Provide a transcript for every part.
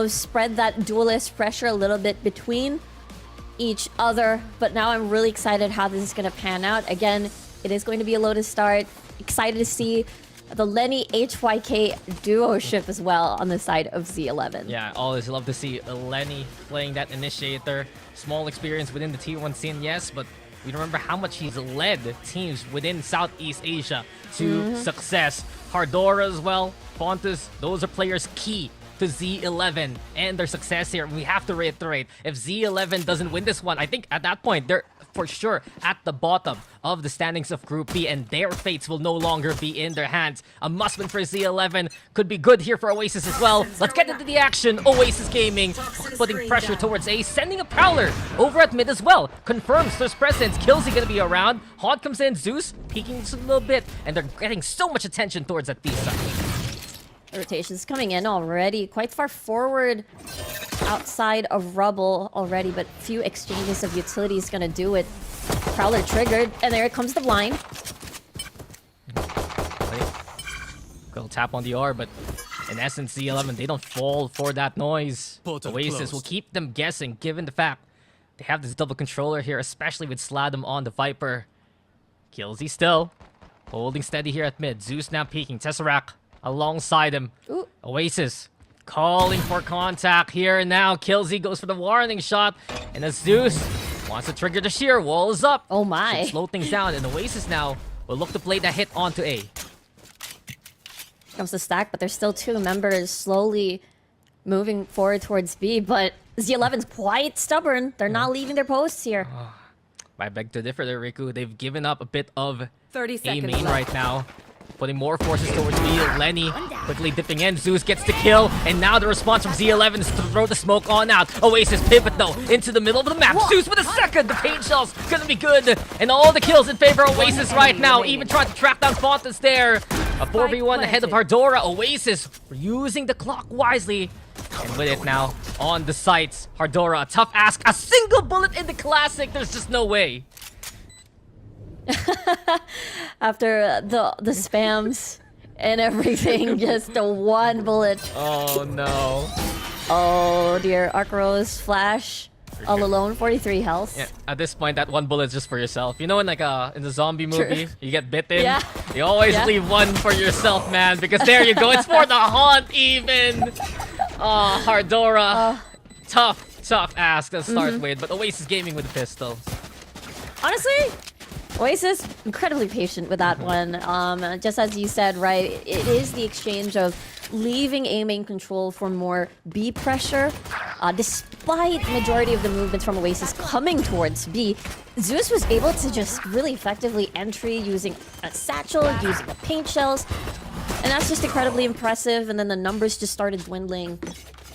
know, spread that duelist pressure a little bit between each other. But now I'm really excited how this is going to pan out. Again, it is going to be a low to start. Excited to see the Lenny HYK duo ship as well on the side of Z11. Yeah, always love to see Lenny playing that initiator. Small experience within the Tier 1 scene, yes, but we remember how much he's led teams within Southeast Asia to success. Hardora as well, Fontes, those are players key to Z11 and their success here. We have to reiterate, if Z11 doesn't win this one, I think at that point, they're for sure at the bottom of the standings of Group B, and their fates will no longer be in their hands. A must-win for Z11 could be good here for Oasis as well. Let's get into the action. Oasis Gaming putting pressure towards A, sending a Prowler over at mid as well. Confirms there's presence. Killsy gonna be around. Hod comes in, Zeus peeking just a little bit, and they're getting so much attention towards that B side. Rotations coming in already, quite far forward outside of rubble already, but few exchanges of utilities gonna do it. Prowler triggered, and there comes the blind. Go tap on the R, but in essence, Z11, they don't fall for that noise. Portal Oasis closed. will keep them guessing, given the fact they have this double controller here, especially with Sladum on the Viper. Killsy still holding steady here at mid. Zeus now peeking. Tesseract alongside him. Ooh. Oasis calling for contact here and now. Killsy goes for the warning shot, and as Zeus wants to trigger the shear, wall is up. Oh my. Should slow things down, and Oasis now will look to play that hit onto A. Comes the stack, but there's still two members slowly moving forward towards B, but Z11's quite stubborn. They're not leaving their posts here. I beg to differ there, Riku. They've given up a bit of 30 A seconds main left. right now. Putting more forces towards B. Lenny quickly dipping in. Zeus gets the kill. And now the response from Z11 is to throw the smoke on out. Oasis pivot though into the middle of the map. Zeus with a second. The paint shell's gonna be good. And all the kills in favor of Oasis right now. Even trying to track down Fontes there. A 4v1 ahead of Hardora. Oasis using the clock wisely. And with it now on the sights. Hardora, a tough ask. A single bullet in the classic. There's just no way. After the spams and everything, just the one bullet. Oh no. Oh dear, Arc Rose Flash all alone, 43 health. Yeah, at this point, that one bullet's just for yourself. You know, in like in the zombie movie, True. you get bitten. Yeah. You always Yeah. leave one for yourself, man, because there you go. It's for the haunt, even. Oh, Hardora, tough ask to start with, but Oasis Gaming with the pistol. Honestly, Oasis, incredibly patient with that one. Just as you said, right, it is the exchange of leaving A main control for more B pressure. Despite majority of the movements from Oasis coming towards B, Zeus was able to just really effectively entry using a satchel, using the paint shells, and that's just incredibly impressive. And then the numbers just started dwindling.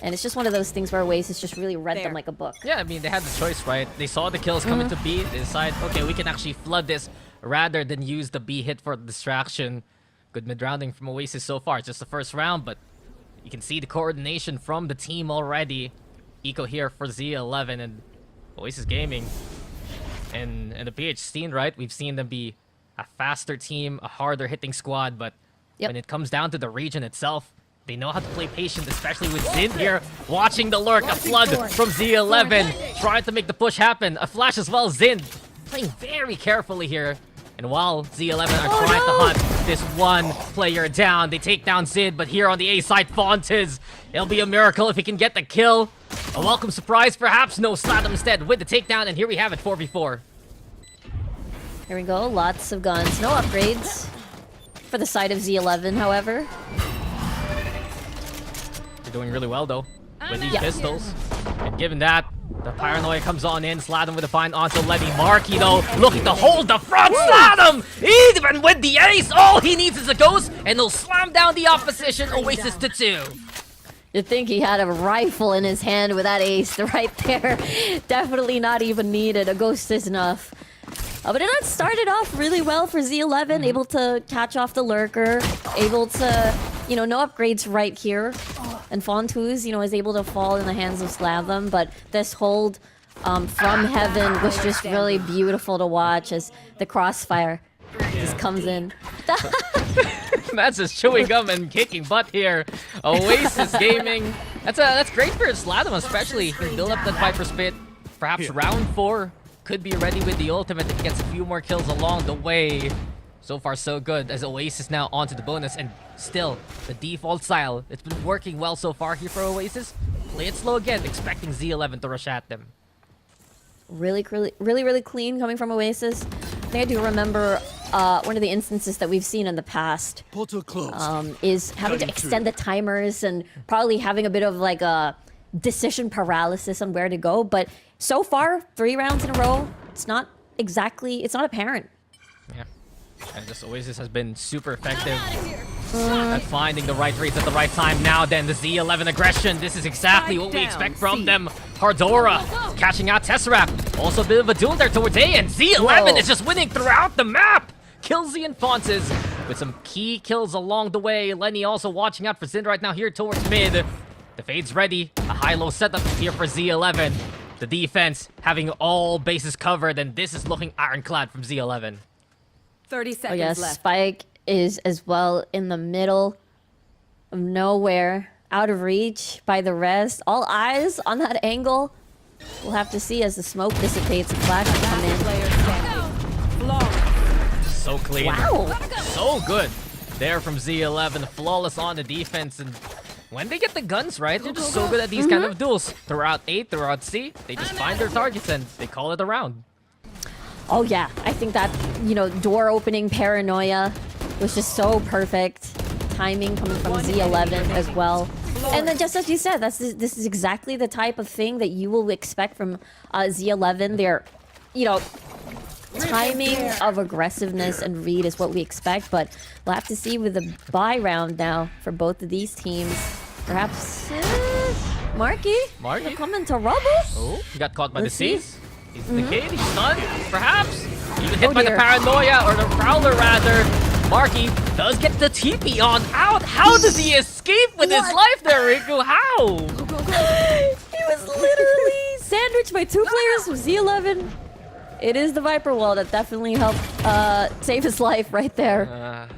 And it's just one of those things where Oasis just really read them like a book. Yeah, I mean, they had the choice, right? They saw the kills coming to B. They decide, okay, we can actually flood this rather than use the B hit for distraction. Good mid-rounding from Oasis so far. It's just the first round, but you can see the coordination from the team already. Eco here for Z11 and Oasis Gaming. And the PH scene, right? We've seen them be a faster team, a harder hitting squad, but when it comes down to the region itself, they know how to play patient, especially with Zin here watching the lurk. A flood from Z11, trying to make the push happen. A flash as well. Zin playing very carefully here. And while Z11 are trying to hunt this one player down, they take down Zin, but here on the A side, Fontes. It'll be a miracle if he can get the kill. A welcome surprise, perhaps. No, Sladum instead with the takedown, and here we have it, 4v4. Here we go, lots of guns. No upgrades for the side of Z11, however. They're doing really well, though, with these pistols. And given that, the paranoia comes on in. Sladum with a find onto Lenny. Marky, though, looking to hold the front. Sladum! Even with the ace, all he needs is a ghost, and he'll slam down the opposition. Oasis to 2. You'd think he had a rifle in his hand with that ace right there. Definitely not even needed. A ghost is enough. But it started off really well for Z11, able to catch off the lurker, able to, you know, no upgrades right here. And Fontus, you know, is able to fall in the hands of Sladum, but this hold from heaven was just really beautiful to watch as the crossfire just comes in. That's just chewing gum and kicking butt here. Oasis Gaming That's great for Sladum, especially. He can build up that Viper's Pit. Perhaps round 4 could be ready with the ultimate if he gets a few more kills along the way. So far, so good, as Oasis now onto the bonus, and still, the default style. It's been working well so far here for Oasis. Play it slow again, expecting Z11 to rush at them. Really clean coming from Oasis. I think I do remember one of the instances that we've seen in the past is having to extend the timers and probably having a bit of like a decision paralysis on where to go. But so far, 3 rounds in a row, it's not apparent. Yeah. And just Oasis has been super effective at finding the right reads at the right time. Now then, the Z11 aggression. This is exactly what we expect from them. Hardora catching out Tesseract. Also a bit of a duel there towards A, and Z11 is just winning throughout the map. Kills the Infances with some key kills along the way. Lenny also watching out for Zin right now here towards mid. The Fade's ready. A high-low setup here for Z11. The defense having all bases covered, and this is looking ironclad from Z11. 30 seconds Oh yes, left. Spike is as well in the middle of nowhere, out of reach by the rest. All eyes on that angle. We'll have to see as the smoke dissipates and flash will come in. Player standing. Flawless. So clean. Wow. So good there from Z11. Flawless on the defense, and when they get the guns right, they're just so good at these kind of duels. Throughout A, throughout C, they just find their targets and they call it a round. Oh yeah, I think that, door opening paranoia was just so perfect. Timing coming from Z11 as well. And then just as you said, this is exactly the type of thing that you will expect from Z11. Their, timing of aggressiveness and read is what we expect, but we'll have to see with the bye round now for both of these teams. Perhaps Marky will come into rubble. Oh, he got caught by Let's the see. C's. He's in the cave, he's stunned, perhaps. Even hit by the paranoia, or the prowler rather. Marky does get the TP on out. How does he escape with his life there, Riku? How? He was literally sandwiched by 2 players from Z11. It is the Viper wall that definitely helped save his life right there.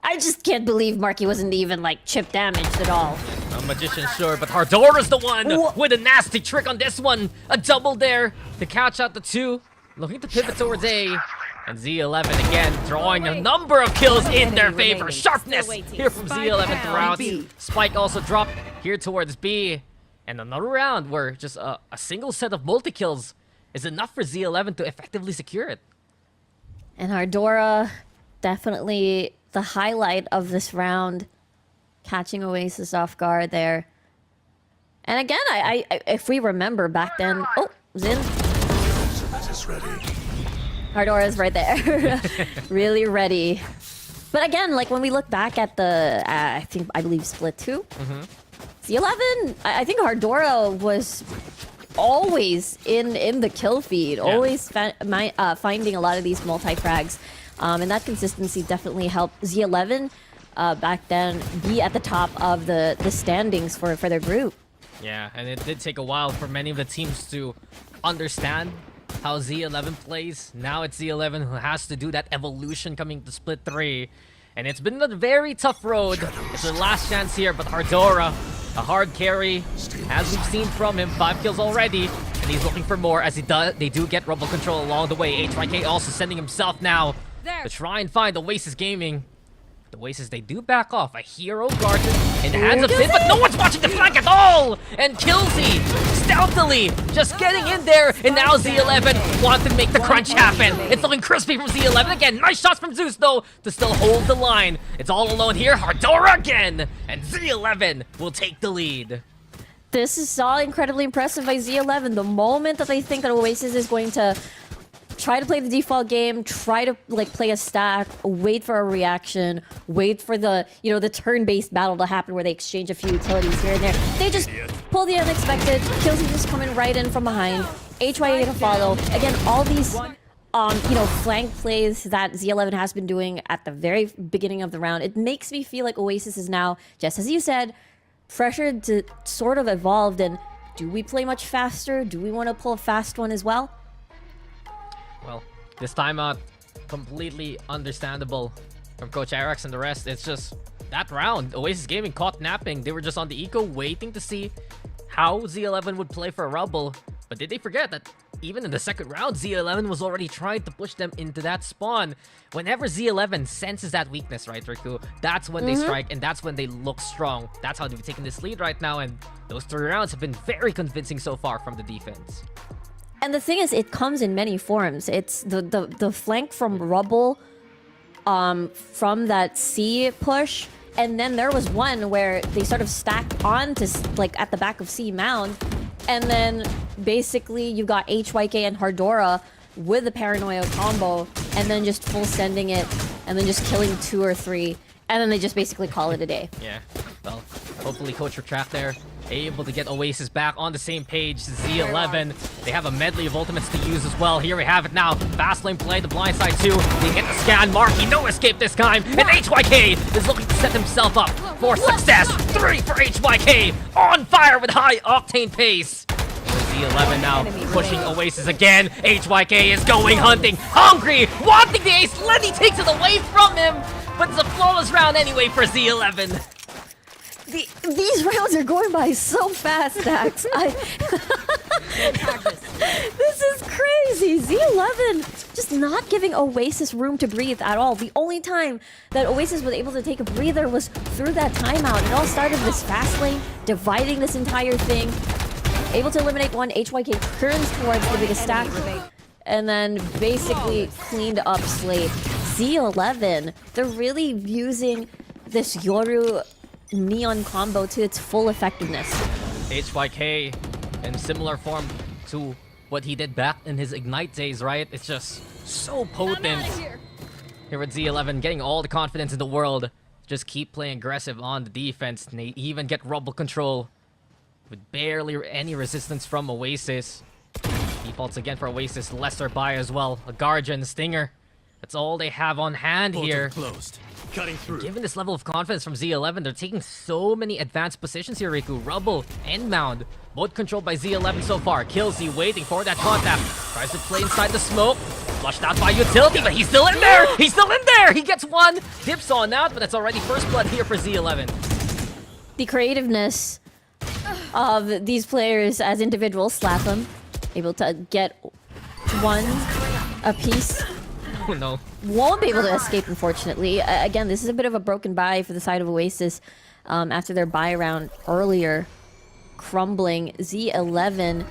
I just can't believe Marky wasn't even like chip damaged at all. A magician, sure, but Hardora's the one with a nasty trick on this one. A double there to catch out the 2. Looking to pivot towards A. And Z11 again drawing a number of kills in their favor. Sharpness here from Z11 throughout. Spike also dropped here towards B. And another round where just a single set of multi-kills is enough for Z11 to effectively secure it. And Hardora, definitely the highlight of this round, catching Oasis off guard there. And again, I if we remember back then, oh, Zin. Hardora's right there, really ready. But again, like when we look back at the, I believe Split 2, Z11, I think Hardora was always in the kill feed, always finding a lot of these multi-frags. And that consistency definitely helped Z11 back then be at the top of the standings for their group. Yeah, and it did take a while for many of the teams to understand how Z11 plays. Now it's Z11 who has to do that evolution coming to Split 3. And it's been a very tough road. It's their last chance here, but Hardora, a hard carry, as we've seen from him, 5 kills already. And he's looking for more as they do get rubble control along the way. HYK also sending himself now to try and find Oasis Gaming. The Oasis, they do back off. A hero guarded in the hands of Sid, but no one's watching the flank at all! And Killsy, stealthily, just getting in there. And now Z11 wants to make the crunch happen. It's looking crispy from Z11 again. Nice shots from Zeus, though, to still hold the line. It's all alone here. Hardora again. And Z11 will take the lead. This is all incredibly impressive by Z11. The moment that they think that Oasis is going to try to play the default game, try to play a stack, wait for a reaction, wait for the the turn-based battle to happen where they exchange a few utilities here and there. They just pull the unexpected. Killsy just coming right in from behind. HYA to follow. Again, all these flank plays that Z11 has been doing at the very beginning of the round. It makes me feel like Oasis is now, just as you said, pressured to sort of evolve. And do we play much faster? Do we want to pull a fast one as well? Well, this timeout, completely understandable from Coach Arax and the rest. It's just that round, Oasis Gaming caught napping. They were just on the eco, waiting to see how Z11 would play for Rubble. But did they forget that even in the second round, Z11 was already trying to push them into that spawn. Whenever Z11 senses that weakness, right, Riku, that's when they strike, and that's when they look strong. That's how they've taken this lead right now, and those 3 rounds have been very convincing so far from the defense. And the thing is, it comes in many forms. It's the flank from Rubble, from that C push, and then there was one where they sort of stacked onto like at the back of C mound, and then basically you got HYK and Hardora with the Paranoia combo, and then just full sending it, and then just killing 2 or 3, and then they just basically call it a day. Yeah, well, hopefully Coach Retract there able to get Oasis back on the same page. Z11, they have a medley of ultimates to use as well. Here we have it now. Fast lane play, the blind side too. They hit the scan. Marky, no escape this time. And HYK is looking to set himself up for success. 3 for HYK. On fire with high octane pace. Z11 now pushing Oasis again. HYK is going hunting. Hungry, wanting the ace. Lenny takes it away from him. But it's a flawless round anyway for Z11. These rounds are going by so fast, Dax. This is crazy. Z11 just not giving Oasis room to breathe at all. The only time that Oasis was able to take a breather was through that timeout. It all started with this fast lane, dividing this entire thing. Able to eliminate one, HYK turns towards the biggest stack, and then basically cleaned up Slate. Z11, they're really using this Yoru Neon combo to its full effectiveness. HYK in similar form to what he did back in his Ignite days, right? It's just so potent. Here with Z11 getting all the confidence in the world. Just keep playing aggressive on the defense. And they even get Rubble control with barely any resistance from Oasis. Defaults again for Oasis. Lesser buy as well. A Guardian, Stinger. That's all they have on hand here. Closed. Cutting through. Given this level of confidence from Z11, they're taking so many advanced positions here, Riku. Rubble and Mound, both controlled by Z11 so far. Killzy waiting for that contact. Tries to play inside the smoke. Flushed out by Utility, but he's still in there! He's still in there! He gets one! Dips on out, but that's already first blood here for Z11. The creativeness of these players as individuals, slap them, able to get one apiece. Oh no. Won't be able to escape, unfortunately. Again, this is a bit of a broken buy for the side of Oasis after their buy round earlier. Crumbling. Z11.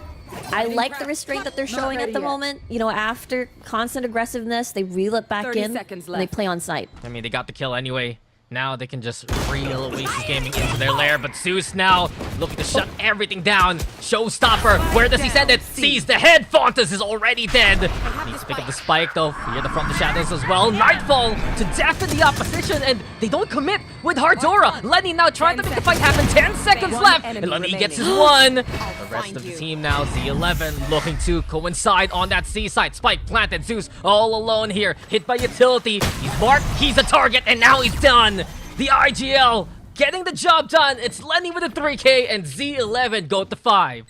I like the restraint that they're showing at the moment. You know, after constant aggressiveness, they reel it back in and they play on site. I mean, they got the kill anyway. Now they can just reel Oasis Gaming into their lair, but Zeus now looking to shut everything down. Showstopper, where does he send it? Sees the head, Fontas is already dead. Needs to pick up the spike though, fear the From the Shadows as well. Nightfall to deafen the opposition, and they don't commit with Hardora. Lenny now trying to make the fight happen, 10 seconds left, and Lenny gets his one. The rest of the team now, Z11 looking to coincide on that C side. Spike planted, Zeus all alone here, hit by Utility. He's marked, he's a target, and now he's done. The IGL getting the job done. It's Lenny with a 3K and Z11 go to 5.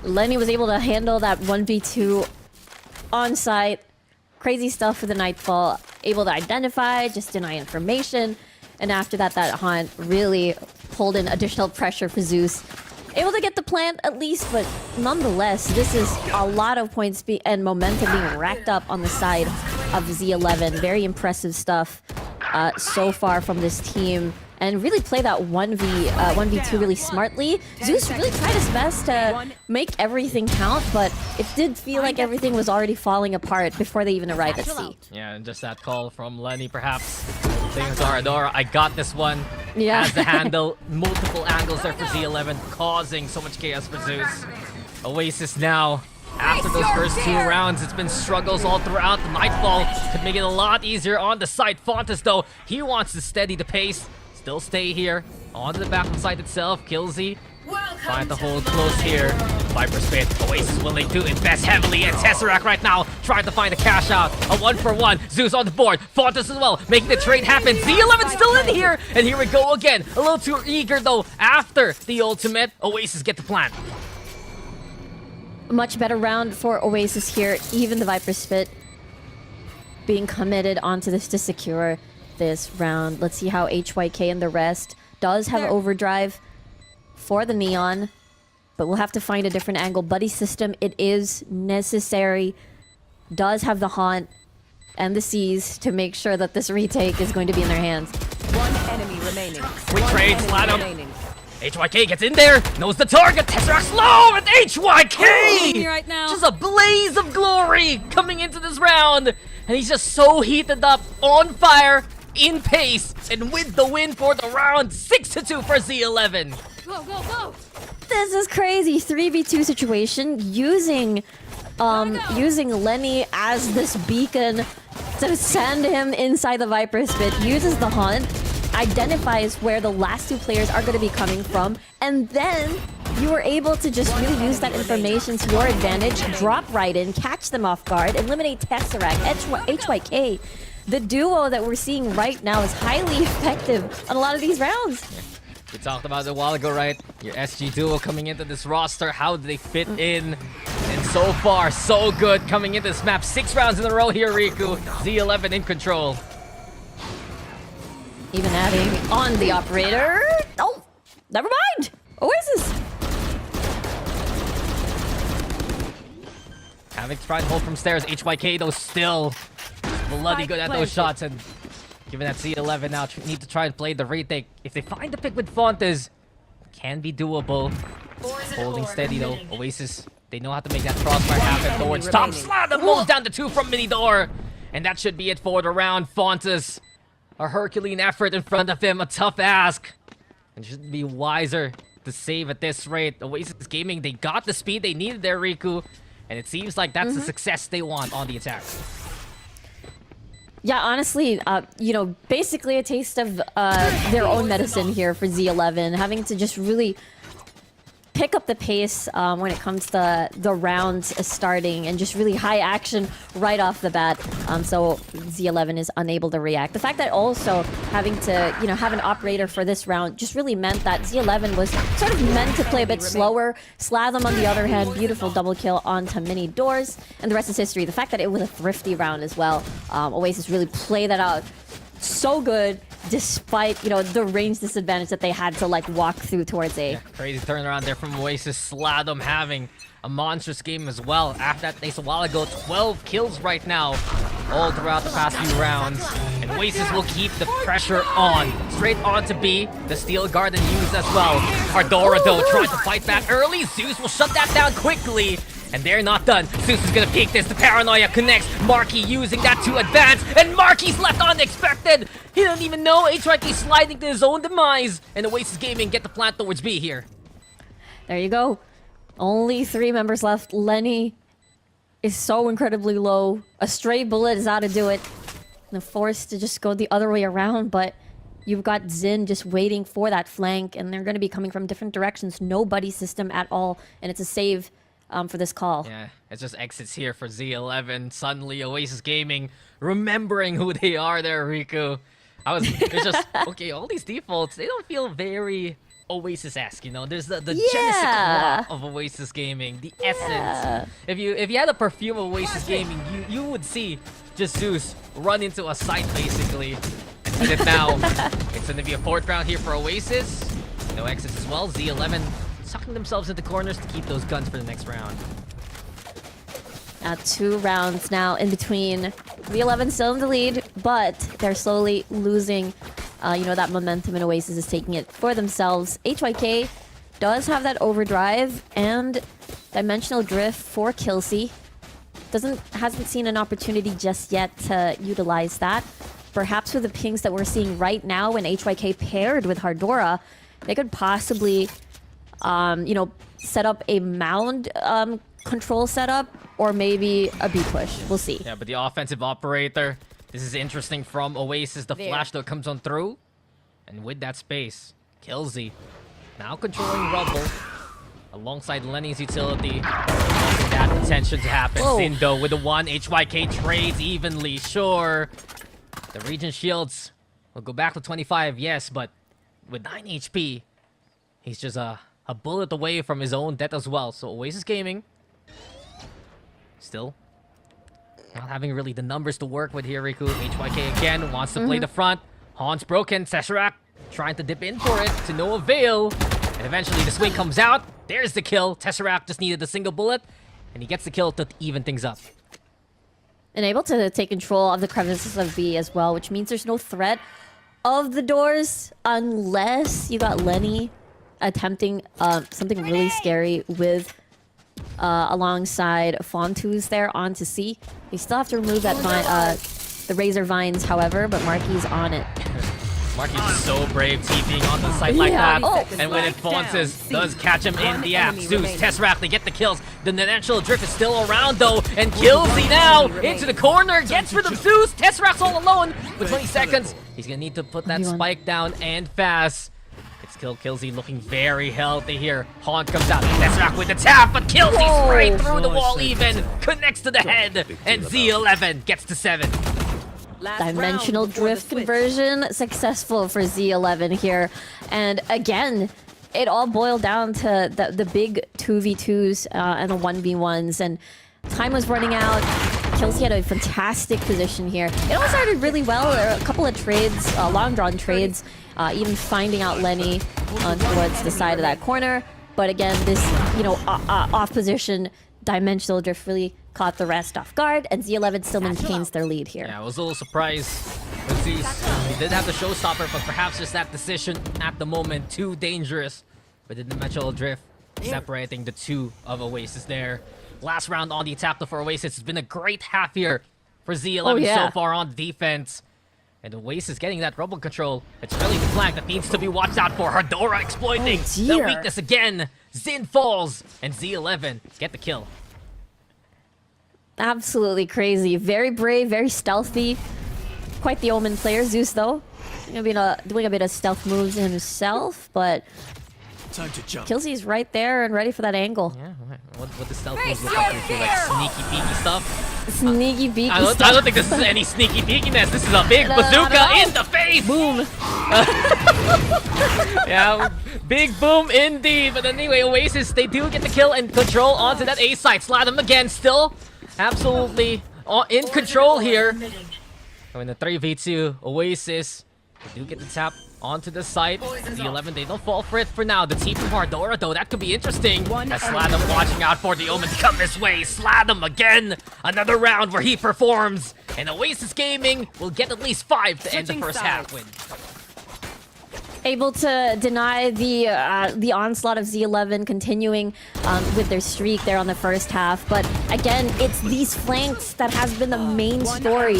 Lenny was able to handle that 1v2 on site. Crazy stuff for the Nightfall. Able to identify, just deny information. And after that, that hunt really pulled in additional pressure for Zeus. Able to get the plant at least, but nonetheless, this is a lot of points and momentum being racked up on the side of Z11. Very impressive stuff so far from this team. And really play that 1v2 really smartly. Zeus really tried his best to make everything count, but it did feel like everything was already falling apart before they even arrived at C. Yeah, and just that call from Lenny perhaps. Saying to Ardora, I got this one. Yeah. Has the handle, multiple angles there for Z11, causing so much chaos for Zeus. Oasis now. After those first 2 rounds, it's been struggles all throughout. The Nightfall could make it a lot easier on the site. Fontas, though, he wants to steady the pace. Still stay here. On to the back of the site itself. Killzy. Find the hold close here. Viper Spit. Oasis willing to invest heavily. And Tesseract right now trying to find a cash out. A 1-for-1. Zeus on the board. Fontas as well. Making the trade happen. Z11 still in here. And here we go again. A little too eager, though. After the ultimate, Oasis get the plant. Much better round for Oasis here. Even the Viper Spit being committed onto this to secure this round. Let's see how HYK and the rest does have overdrive for the Neon, but we'll have to find a different angle. Buddy system, it is necessary. Does have the Haunt and the Seas to make sure that this retake is going to be in their hands. One enemy remaining. Quick One trade, enemy Slat him. remaining. HYK gets in there, knows the target, Tesseract's low with HYK! Right now. Just a blaze of glory coming into this round. And he's just so heated up, on fire, in pace, and with the win for the round. 6-2 for Z11. Go, go, go. This is crazy. 3v2 situation using Lenny as this beacon to send him inside the Viper's pit. Uses the Hunt, identifies where the last two players are going to be coming from, and then you were able to just really use that information to your advantage, drop right in, catch them off guard, eliminate Tesseract, HYK. The duo that we're seeing right now is highly effective on a lot of these rounds. We talked about it a while ago, right? Your SG duo coming into this roster, how do they fit in? And so far, so good coming into this map. 6 rounds in a row here, Riku. Z11 in control. Even adding on the operator. Oh, never mind. Oasis. Having to try and hold from stairs. HYK, though, still bloody good at those shots. And given that Z11 now need to try and play the retake. If they find the pick with Fontes, can be doable. Holding steady, though. Oasis, they know how to make that crossfire happen towards top. Slat moves down to 2 from mini door. And that should be it for the round. Fontes, a Herculean effort in front of him. A tough ask. And should be wiser to save at this rate. Oasis Gaming, they got the speed they needed there, Riku. And it seems like that's the success they want on the attack. Yeah, honestly, you know, basically a taste of their own medicine here for Z11, having to just really pick up the pace when it comes to the rounds starting and just really high action right off the bat. So Z11 is unable to react. The fact that also having to, you know, have an operator for this round just really meant that Z11 was sort of meant to play a bit slower. Slatham, on the other hand, beautiful double kill onto mini doors, and the rest is history. The fact that it was a thrifty round as well, Oasis really played that out so good, despite, you know, the range disadvantage that they had to, like, walk through towards A. Yeah, crazy turnaround there from Oasis. Sladom having a monstrous game as well. After that place a while ago, 12 kills right now, all throughout the past few rounds. And Oasis will keep the pressure on. Straight on to B. The Steel Garden used as well. Ardora, though, trying to fight back early. Zeus will shut that down quickly. And they're not done. Zeus is gonna peek this. The paranoia connects. Marky using that to advance. And Marky's left unexpected. He doesn't even know. HYK sliding to his own demise. And Oasis Gaming get the plant towards B here. There you go. Only 3 members left. Lenny is so incredibly low. A stray bullet is out to do it. And forced to just go the other way around, but you've got Zin just waiting for that flank, and they're going to be coming from different directions. No buddy system at all, and it's a save for this call. Yeah, it's just exits here for Z11. Suddenly, Oasis Gaming remembering who they are there, Riku. It's just, okay, all these defaults, they don't feel very Oasis-esque, you know? There's the Genesis of Oasis Gaming, the essence. If you had a perfume of Oasis Gaming, you would see just Zeus run into a site, basically. And it now, it's going to be a 4th round here for Oasis. No exits as well. Z11 sucking themselves into corners to keep those guns for the next round. 2 rounds now in between. Z11 still in the lead, but they're slowly losing, you know, that momentum, and Oasis is taking it for themselves. HYK does have that overdrive and dimensional drift for Kelsey. Hasn't seen an opportunity just yet to utilize that. Perhaps with the pings that we're seeing right now, when HYK paired with Hardora, they could possibly, you know, set up a mound control setup, or maybe a B push. We'll see. Yeah, but the offensive operator, this is interesting from Oasis. The flash though comes on through, and with that space, Killsy now controlling Rubble alongside Lenny's utility. That attention to happen. Zindo with the 1. HYK trades evenly. Sure, the Regent shields will go back to 25, yes, but with 9 HP, he's just a bullet away from his own death as well. So Oasis Gaming still not having really the numbers to work with here, Riku. HYK again wants to play the front. Haun's broken. Tesseract trying to dip in for it to no avail. And eventually the swing comes out. There's the kill. Tesseract just needed a single bullet. And he gets the kill to even things up. And able to take control of the crevices of B as well, which means there's no threat of the doors unless you got Lenny attempting something really scary with alongside Fontus there onto C. You still have to remove that the Razor Vines, however, but Marky's on it. Marky's just so brave TPing on the site like Yeah. that. Oh. And when it Fontus does catch him in the act. Zeus, Tesseract, they get the kills. The natural drift is still around though, and Killsy now into the corner, gets rid of Zeus. Tesseract's all alone with 20 seconds. He's gonna need to put that spike down and fast. It's Killsy looking very healthy here. Haunt comes out, Tesseract with the tap, but Killsy's right through the wall even. Connects to the head, and Z11 gets to 7. Dimensional drift conversion successful for Z11 here. And again, it all boiled down to the big 2v2s and the 1v1s. And time was running out. Killsy had a fantastic position here. It all started really well. There were a couple of trades, long-drawn trades, even finding out Lenny towards the side of that corner. But again, this, off position, dimensional drift really caught the rest off guard, and Z11 still maintains their lead here. Yeah, I was a little surprised with Zeus. He did have the showstopper, but perhaps just that decision at the moment too dangerous with the dimensional drift separating the two of Oasis there. Last round on the attack for Oasis. It's been a great half here for Z11 so far on defense. And Oasis getting that rubble control. It's really the flank that needs to be watched out for. Hardora exploiting the weakness again. Zin falls, and Z11 get the kill. Absolutely crazy. Very brave, very stealthy. Quite the Omen player. Zeus, though, doing a bit of stealth moves himself, but Time to jump. Killsy's right there and ready for that angle. Yeah, what the stealth moves look like? Like sneaky peeky stuff? Sneaky beaky I don't think this is any sneaky peekiness. This is a big bazooka in the face! Boom! Yeah, big boom indeed. But anyway, Oasis, they do get the kill and control onto that A site. Slide them again, still absolutely in control here. In the 3v2, Oasis, they do get the tap onto the site. Z11, they don't fall for it for now. The team from Hardora, though, that could be interesting. As Sladam watching out for the Omen to come this way. Sladam again. Another round where he performs. And Oasis Gaming will get at least 5 to end the first half win. Able to deny the onslaught of Z11, continuing with their streak there on the first half. But again, it's these flanks that has been the main story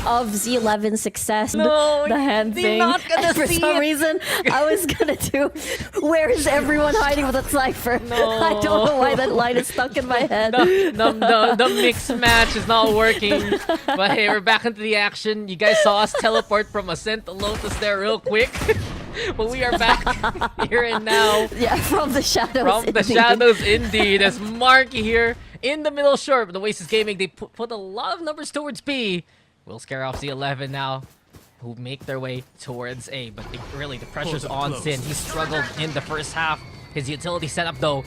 of Z11's success. No, the hand thing. And for some reason, I was gonna do, where is everyone hiding with a Cypher? No. I don't know why that line is stuck in my head. The mixed match is not working. But hey, we're back into the action. You guys saw us teleport from Ascent to Lotus there real quick. But we are back here and now. Yeah, from the shadows. From the shadows, indeed. As Marky here in the middle short. But the Oasis Gaming, they put a lot of numbers towards B. Will scare off Z11 now, who make their way towards A. But really, the pressure's on Sin. He struggled in the first half. His utility setup, though,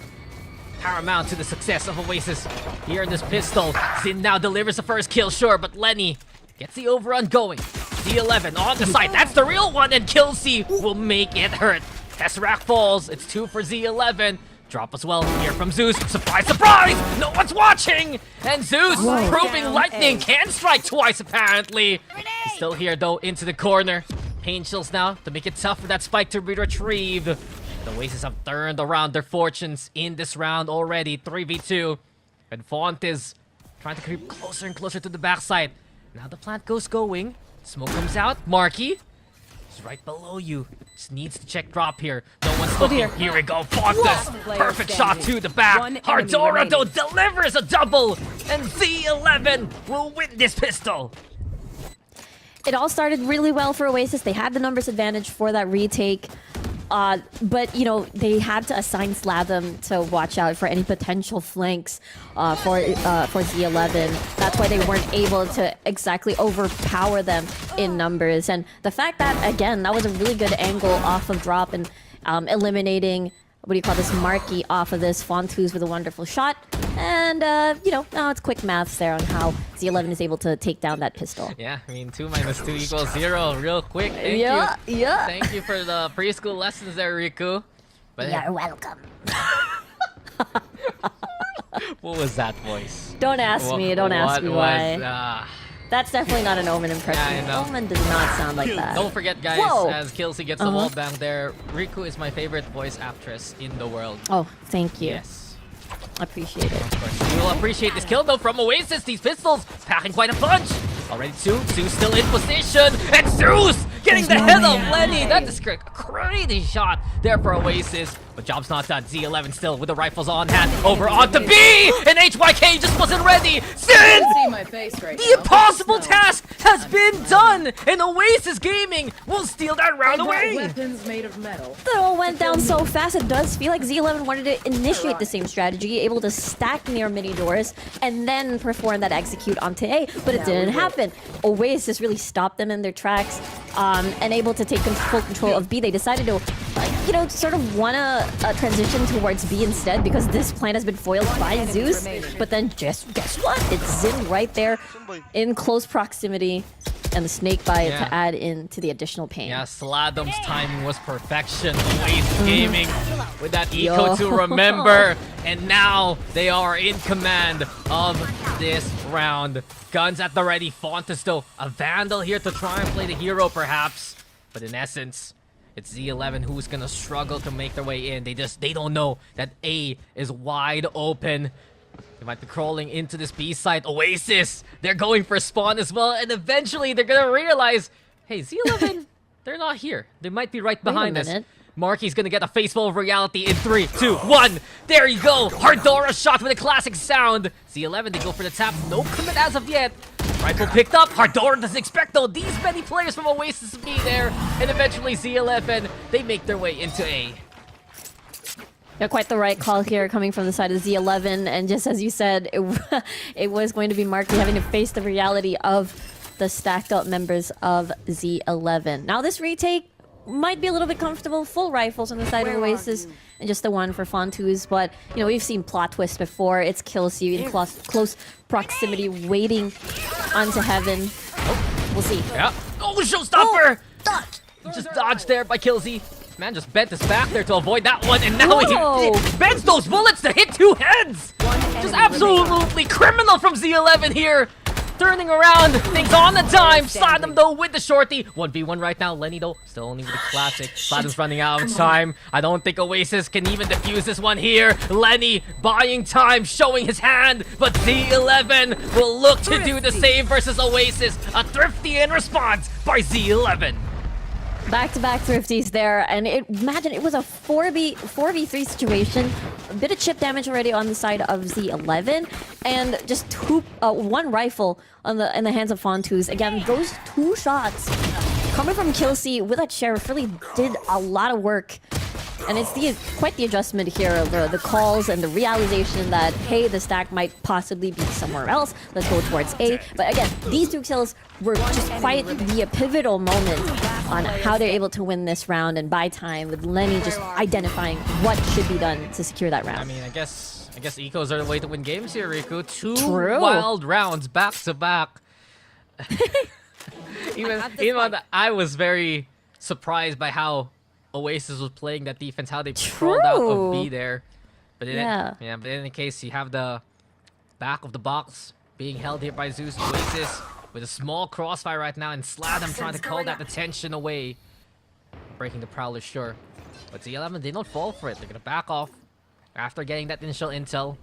paramount to the success of Oasis here in this pistol. Sin now delivers the first kill, sure, but Lenny gets the overrun going. Z11 on the site. That's the real one, and Killsy will make it hurt. Tesseract falls. It's 2 for Z11. Drop as well here from Zeus. Surprise, surprise! No one's watching! And Zeus proving lightning can strike twice, apparently. He's still here, though, into the corner. Pain chills now to make it tough for that spike to be retrieved. The Oasis have turned around their fortunes in this round already. 3v2. And Font is trying to creep closer and closer to the backside. Now the plant goes going. Smoke comes out. Marky is right below you. Just needs to check drop here. No one's looking. Here we go. Fontus. Perfect shot to the back. Hardora, though, delivers a double. And Z11 will win this pistol. It all started really well for Oasis. They had the numbers advantage for that retake. But, they had to assign Slatham to watch out for any potential flanks for Z11. That's why they weren't able to exactly overpower them in numbers. And the fact that, again, that was a really good angle off of drop and eliminating, Marky off of this. Fontus with a wonderful shot. And, now it's quick maths there on how Z11 is able to take down that pistol. Yeah, 2 minus 2 equals 0. Real quick. Thank you. Yeah. Thank you for the preschool lessons there, Riku. But You're welcome. what was that voice? Don't ask me. Don't ask me why. Was, That's definitely not an Omen impression. Yeah, I know. Omen does not sound like that. don't forget, guys, Whoa. as Kelsey gets the wall bang there, Riku is my favorite voice actress in the world. Oh, thank you. Yes. Appreciate it. Of course. You will appreciate this kill, though, from Oasis. These pistols packing quite a punch. Already Zeus still in position. And Zeus getting the head of Lenny. That is a crazy shot there for Oasis. But job's not done. Z11 still with the rifles on hand. Over onto B! And HYK just wasn't ready. Sin! See my face right The now. impossible task has been done! And Oasis Gaming will steal that round away! Weapons made of metal. It all went down so fast, it does feel like Z11 wanted to initiate the same strategy, able to stack near mini doors, and then perform that execute onto A, but it didn't happen. Oasis really stopped them in their tracks, and able to take full control of B. They decided to, sort of want to transition towards B instead, because this plan has been foiled by Zeus, but then just guess what? It's Zin right there in close proximity. And the snake bite to add into the additional pain. Yeah, Sladum's timing was perfection. Oasis Gaming with that eco to remember. And now they are in command of this round. Guns at the ready. Fontes, though, a Vandal here to try and play the hero, perhaps. But in essence, it's Z11 who's gonna struggle to make their way in. They don't know that A is wide open. They might be crawling into this B site. Oasis, they're going for spawn as well, and eventually they're gonna realize, hey, Z11, they're not here. They might be right behind us. Marky's gonna get a face full of reality in 3, 2, 1. There you go. Hardora shot with a classic sound. Z11, they go for the tap. No commit as of yet. Rifle picked up. Hardora doesn't expect, though, these many players from Oasis to be there. And eventually Z11, they make their way into A. Yeah, quite the right call here coming from the side of Z11. And just as you said, it was going to be Marky having to face the reality of the stacked up members of Z11. Now this retake might be a little bit comfortable. Full rifles on the side of Oasis and just the one for Fontus. But, we've seen plot twists before. It's Kelsey in close proximity waiting onto heaven. Oh, we'll see. Yeah. Oh, showstopper! Just dodged there by Kelsey. Man just bent his back there to avoid that one, and now he bends those bullets to hit 2 heads! Just absolutely criminal from Z11 here! Turning around, things on the dime. Sladum, though, with the shorty. 1v1 right now. Lenny, though, still only with the classic. Sladum's running out of time. I don't think Oasis can even defuse this one here. Lenny buying time, showing his hand, but Z11 will look to do the same versus Oasis. A thrifty in response by Z11. Back-to-back thrifties there, and imagine it was a 4v3 situation. A bit of chip damage already on the side of Z11, and just one rifle in the hands of Fontus. Again, those 2 shots coming from Kelsey with that sheriff really did a lot of work. And it's quite the adjustment here, the calls and the realization that, hey, the stack might possibly be somewhere else. Let's go towards A. But again, these 2 kills were just quite the pivotal moment on how they're able to win this round and buy time, with Lenny just identifying what should be done to secure that round. I mean, I guess ecos are the way to win games here, Riku. 2 True. wild rounds back to back. even I was very surprised by how Oasis was playing that defense, how they crawled out of B there. But in any case, you have the back of the box being held here by Zeus. Oasis with a small crossfire right now, and Sladum trying to call that attention away. Breaking the Prowler, sure. But Z11, they don't fall for it. They're gonna back off after getting that initial intel.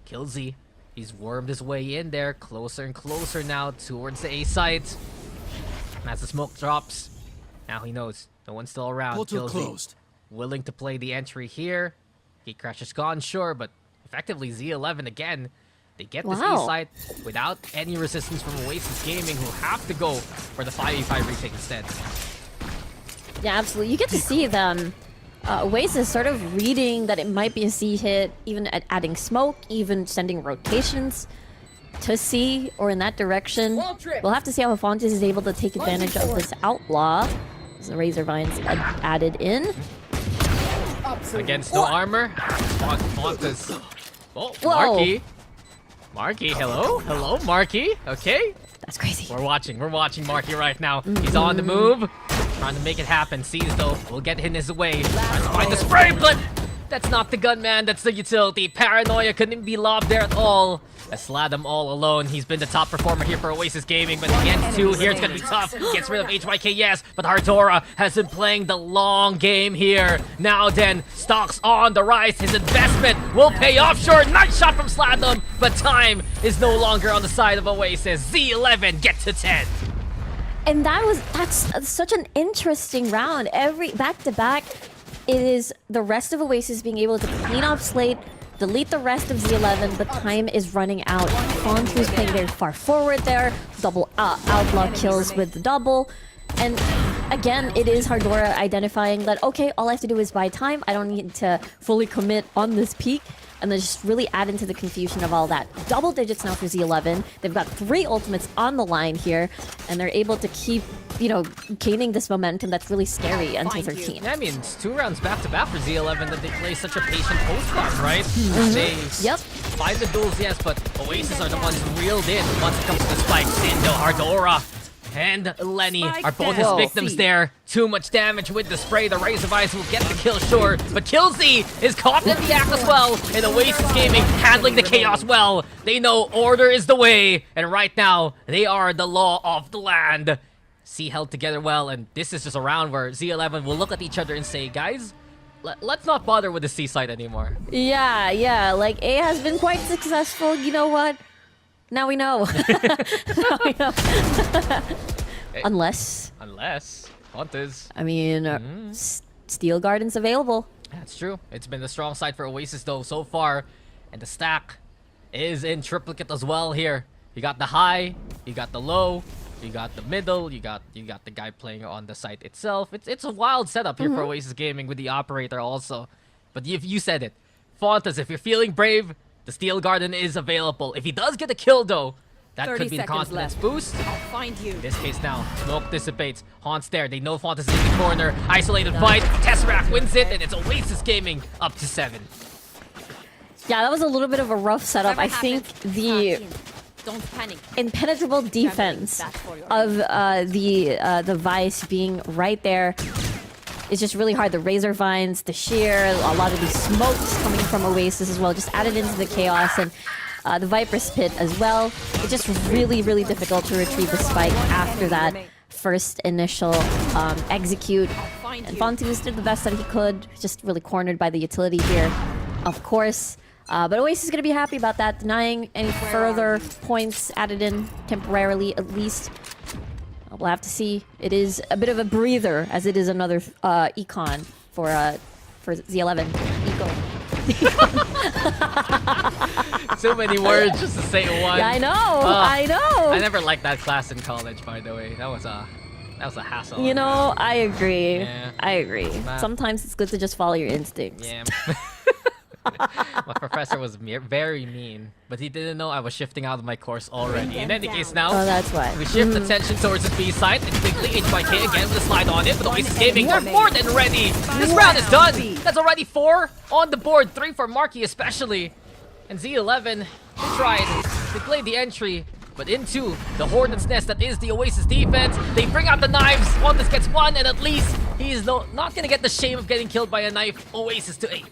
Kills Z. He's wormed his way in there, closer and closer now towards the A site. And as the smoke drops, now he knows no one's still around. Killsy willing to play the entry here. Gatecrash is gone, sure, but effectively Z11 again. They get this A site without any resistance from Oasis Gaming, who have to go for the 5v5 retake instead. Yeah, absolutely. You get to see them. Oasis sort of reading that it might be a C hit, even adding smoke, even sending rotations to C or in that direction. We'll have to see how Fontes is able to take advantage of this outlaw. The Razor Vines added in. Against no armor. Fontes. Oh, Whoa. Marky, hello? Hello, Marky. Okay. That's crazy. We're watching Marky right now. He's on the move. Trying to make it happen. Sees though, will get in his way. Trying to find the spray, but that's not the gunman, that's the utility. Paranoia couldn't be lobbed there at all. Sladam all alone. He's been the top performer here for Oasis Gaming, but against two here, it's gonna be tough. Gets rid of HYK, yes, but Hardora has been playing the long game here. Now then, stocks on the rise. His investment will pay off. Sure, nice shot from Sladam, but time is no longer on the side of Oasis. Z11 get to 10. And that's such an interesting round. Every back-to-back, it is the rest of Oasis being able to clean up slate, delete the rest of Z11, but time is running out. Fontu's playing very far forward there, double outlaw kills with the double. And again, it is Hardora identifying that, okay, all I have to do is buy time. I don't need to fully commit on this peak. And then just really add into the confusion of all that. Double digits now for Z11. They've got 3 ultimates on the line here, and they're able to keep, gaining this momentum that's really scary until 13. I mean, it's 2 rounds back-to-back for Z11 that they play such a patient postcard, right? They find the duels, yes, but Oasis are the ones reeled in once it comes to the spikes. Sindo, Hardora, and Lenny are both his victims there. Too much damage with the spray. The Rays of Ice will get the kill, sure. But Killzy is caught in the act as well. And Oasis Gaming handling the chaos well. They know order is the way. And right now, they are the law of the land. C held together well. And this is just a round where Z11 will look at each other and say, guys, let's not bother with the C side anymore. Yeah. Like, A has been quite successful. You know what? Now we know. Now we know. Unless Hunters. I mean, Steel Garden's available. That's true. It's been the strong side for Oasis though so far, and the stack is in triplicate as well here. You got the high, you got the low, you got the middle, you got the guy playing on the site itself. It's a wild setup here for Oasis Gaming with the operator also. But you said it, Fontas, if you're feeling brave, the Steel Garden is available. If he does get a kill though, that could be the confidence boost. I'll find you. In this case now, smoke dissipates. Haunts there. They know Fontas is in the corner. Isolated fight. Tesseract wins it, and it's Oasis Gaming up to 7. Yeah, that was a little bit of a rough setup. I think the impenetrable defense of the Vice being right there is just really hard. The Razor Vines, the Sheer, a lot of these smokes coming from Oasis as well, just added into the chaos, and the Viper's Pit as well. It's just really, really difficult to retrieve the spike after that first initial execute. And Fontus did the best that he could, just really cornered by the utility here, of course. But Oasis is going to be happy about that, denying any further points added in temporarily, at least. We'll have to see. It is a bit of a breather, as it is another econ for Z11. Eco. So many words just to say one. Yeah, I know. I know. I never liked that class in college, by the way. That was a hassle. You know, I agree. Yeah. I agree. Sometimes it's good to just follow your instincts. Yeah. My professor was very mean, but he didn't know I was shifting out of my course already. In any case now, Oh, that's why. we shift attention towards the B side, and quickly HYK again with a slide on it, but Oasis Gaming are more than ready. This round is done. That's already 4 on the board, 3 for Marky especially. And Z11, they tried to play the entry, but into the Hornet's Nest that is the Oasis defense. They bring out the knives. Fontas gets 1, and at least he's not going to get the shame of getting killed by a knife. Oasis to 8.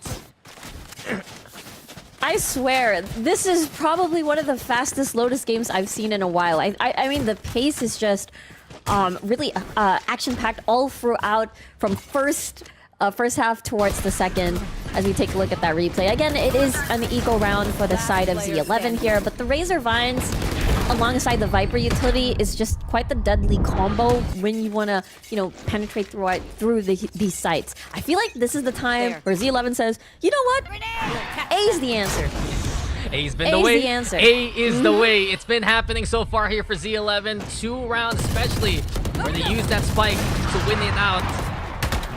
I swear, this is probably one of the fastest Lotus games I've seen in a while. I mean, the pace is just really action-packed all throughout, from first half towards the second, as we take a look at that replay. Again, it is an eco round for the side of Z11 here, but the Razor Vines alongside the Viper utility is just quite the deadly combo when you want to, penetrate through these sites. I feel like this is the time where Z11 says, you know what? A is the answer. A's been the way. The answer. A is the way. It's been happening so far here for Z11. 2 rounds especially, where they use that spike to win it out.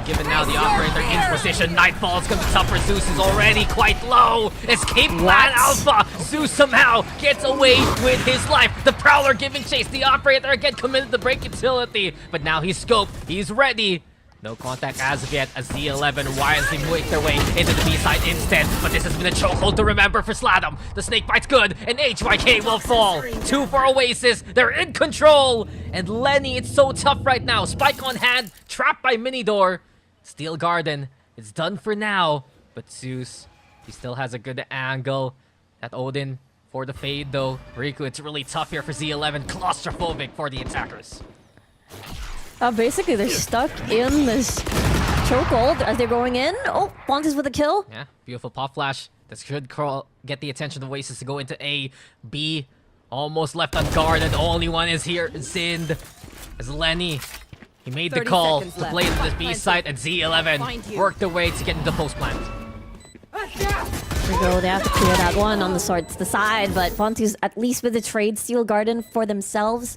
Given now the operator in position, Nightfall's gonna be tough for Zeus, is already quite low. Escape plan Alpha. Zeus somehow gets away with his life. The Prowler giving chase. The operator again committed to break utility, but now he's scoped. He's ready. No contact as of yet as Z11 wisely make their way into the B side instead. But this has been a chokehold to remember for Sladom. The snake bite's good, and HYK will fall. 2 for Oasis. They're in control. And Lenny, it's so tough right now. Spike on hand, trapped by Minidor. Steel Garden, it's done for now. But Zeus, he still has a good angle. That Odin for the fade though. Riku, it's really tough here for Z11. Claustrophobic for the attackers. Basically, they're stuck in this chokehold as they're going in. Oh, Fontes with a kill. Yeah, beautiful pop flash. This should get the attention of Oasis to go into A. B, almost left unguarded. The only one is here, Zind. As Lenny, he made the 30 call seconds to left. play into this B site, and Z11 worked their way to get into post plant. There we go. They have to clear that one on the side, but Fontes at least with the trade Steel Garden for themselves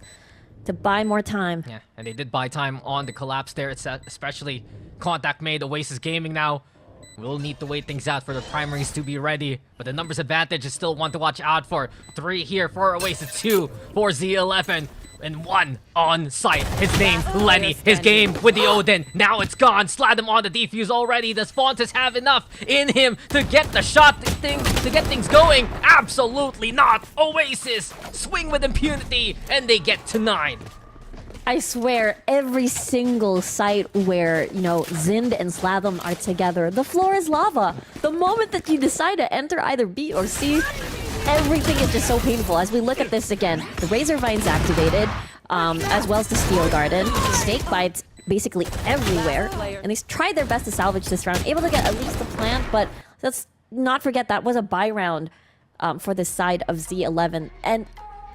to buy more time. Yeah, and they did buy time on the collapse there. It's especially contact made. Oasis Gaming now will need to wait things out for the primaries to be ready. But the numbers advantage is still one to watch out for. 3 here for Oasis, 2 for Z11, and 1 on site. His name, Lenny. His game with the Odin. Now it's gone. Slide him on the defuse already. Does Fontes have enough in him to get the shot to get things going? Absolutely not. Oasis swing with impunity, and they get to 9. I swear, every single site where, you know, Zind and Slavum are together, the floor is lava. The moment that you decide to enter either B or C, everything is just so painful. As we look at this again, the Razor Vine's activated, as well as the Steel Garden. Snake Bites basically everywhere. And they tried their best to salvage this round, able to get at least the plant, but let's not forget that was a buy round for the side of Z11. And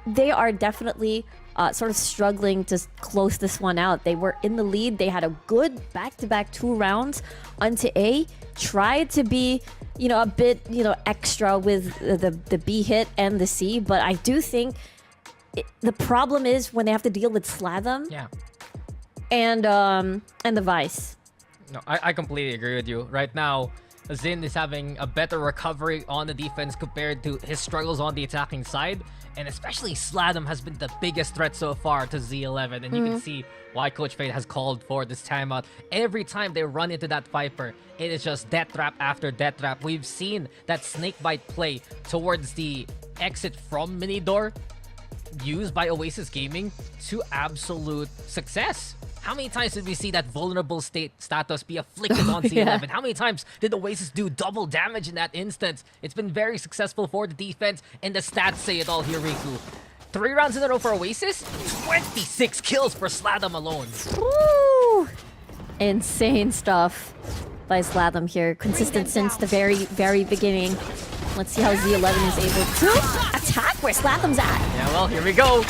they are definitely sort of struggling to close this one out. They were in the lead. They had a good back-to-back 2 rounds onto A. Tried to be, you know, a bit, you know, extra with the B hit and the C, but I do think the problem is when they have to deal with Slatham Yeah. and the Vice. No, I completely agree with you. Right now, Zin is having a better recovery on the defense compared to his struggles on the attacking side. And especially Sladam has been the biggest threat so far to Z11. And you can see why Coach Fade has called for this timeout. Every time they run into that Viper, it is just death trap after death trap. We've seen that snakebite play towards the exit from Minidor used by Oasis Gaming to absolute success. How many times did we see that vulnerable state status be afflicted on Z11? Yeah. How many times did Oasis do double damage in that instance? It's been very successful for the defense, and the stats say it all here, Riku. 3 rounds in a row for Oasis, 26 kills for Sladam alone. Woo! Insane stuff by Slatham here. Consistent since the very beginning. Let's see how Z11 is able to attack where Slatham's at. Yeah, well, here we go.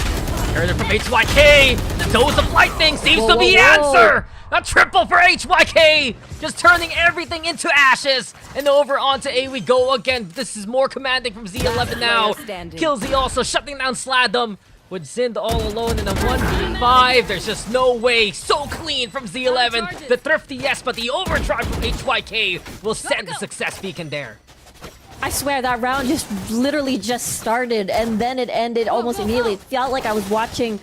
Heard it from HYK. The dose of lightning seems Whoa, to be the whoa, whoa. answer. A triple for HYK. Just turning everything into ashes. And over onto A we go again. This is more commanding from Z11 now. standing. Kills Z also shutting down Sladam. With Zind all alone in a 1v5. There's just no way. So clean from Z11. The thrifty, yes, but the overdrive from HYK will send the success beacon there. I swear that round just literally just started and then it ended almost immediately. It felt like I was watching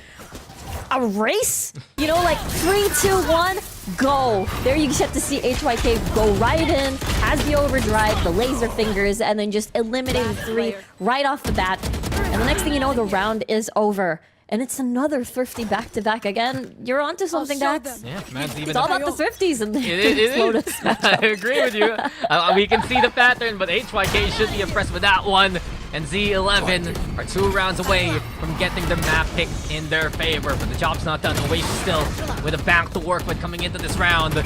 a race. You know, like 3, 2, 1, go. There you get to see HYK go right in, has the overdrive, the laser fingers, and then just eliminating 3 right off the bat. And the next thing you know, the round is over. And it's another thrifty back-to-back again. You're onto something, Dax. Yeah, man's even It's all about the thrifties and It is. I agree with you. We can see the pattern, but HYK should be impressed with that one. And Z11 are 2 rounds away from getting the map pick in their favor. But the job's not done. Oasis still with a bank to work with coming into this round.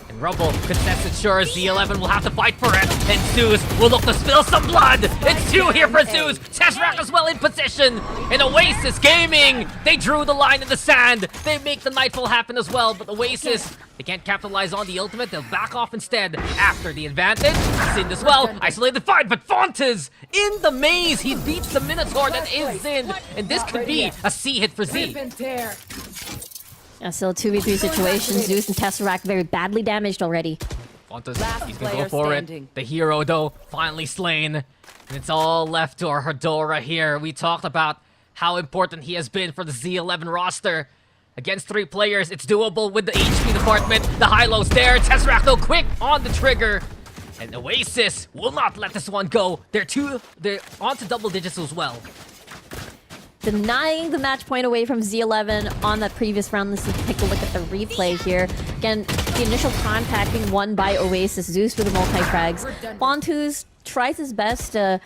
And Rubble contested sure Z11 will have to fight for it. And Zeus will look to spill some blood. It's 2 here for Zeus. Tesseract as well in position. And Oasis Gaming, they drew the line in the sand. They make the Nightfall happen as well. But Oasis, they can't capitalize on the ultimate. They'll back off instead after the advantage. Zind as well. Isolated fight, but Fontes in the maze. He beats the Minotaur that is Zind. And this could be a C hit for Z. Rip and tear. Yeah, still a 2v3 situation. Zeus and Tesseract very badly damaged already. Fontes, Last he's gonna go player for standing. it. The hero, though, finally slain. And it's all left to our Hedora here. We talked about how important he has been for the Z11 roster. Against 3 players, it's doable with the HP department. The high-low's there. Tesseract, though, quick on the trigger. And Oasis will not let this one go. They're on to double digits as well. Denying the match point away from Z11 on that previous round. Let's take a look at the replay here. Again, the initial contact being won by Oasis. Zeus with the multi-frags. Fontus tries his best to,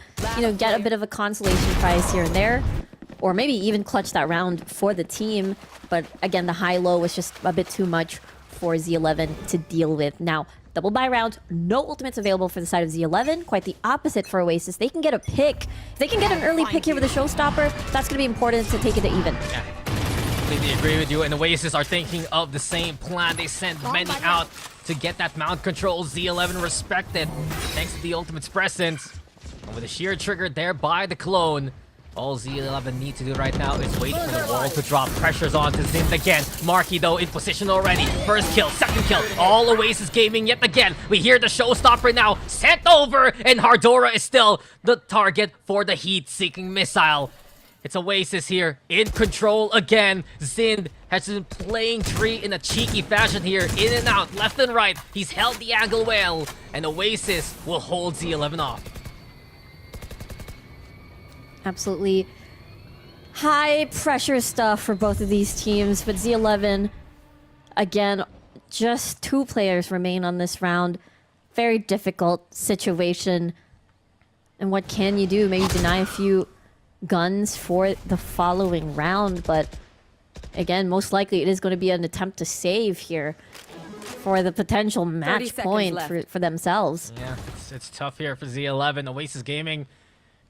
get a bit of a consolation prize here and there. Or maybe even clutch that round for the team. But again, the high-low was just a bit too much for Z11 to deal with. Now, double buy round, no ultimates available for the side of Z11. Quite the opposite for Oasis. They can get a pick. If they can get an early pick here with a showstopper, that's going to be important to take it to even. Yeah, completely agree with you. And Oasis are thinking of the same plan. They sent many out to get that mount control. Z11 respected thanks to the ultimate's presence. And with a sheer trigger there by the clone, all Z11 need to do right now is wait for the wall to drop. Pressure's on to Zint again. Marky, though, in position already. First kill, second kill. All Oasis gaming yet again. We hear the showstopper now sent over, and Hardora is still the target for the heat-seeking missile. It's Oasis here in control again. Zind has been playing tree in a cheeky fashion here. In and out, left and right. He's held the angle well, and Oasis will hold Z11 off. Absolutely high pressure stuff for both of these teams, but Z11, again, just 2 players remain on this round. Very difficult situation. And what can you do? Maybe deny a few guns for the following round, but again, most likely it is going to be an attempt to save here for the potential match point for themselves. Yeah, it's tough here for Z11. Oasis Gaming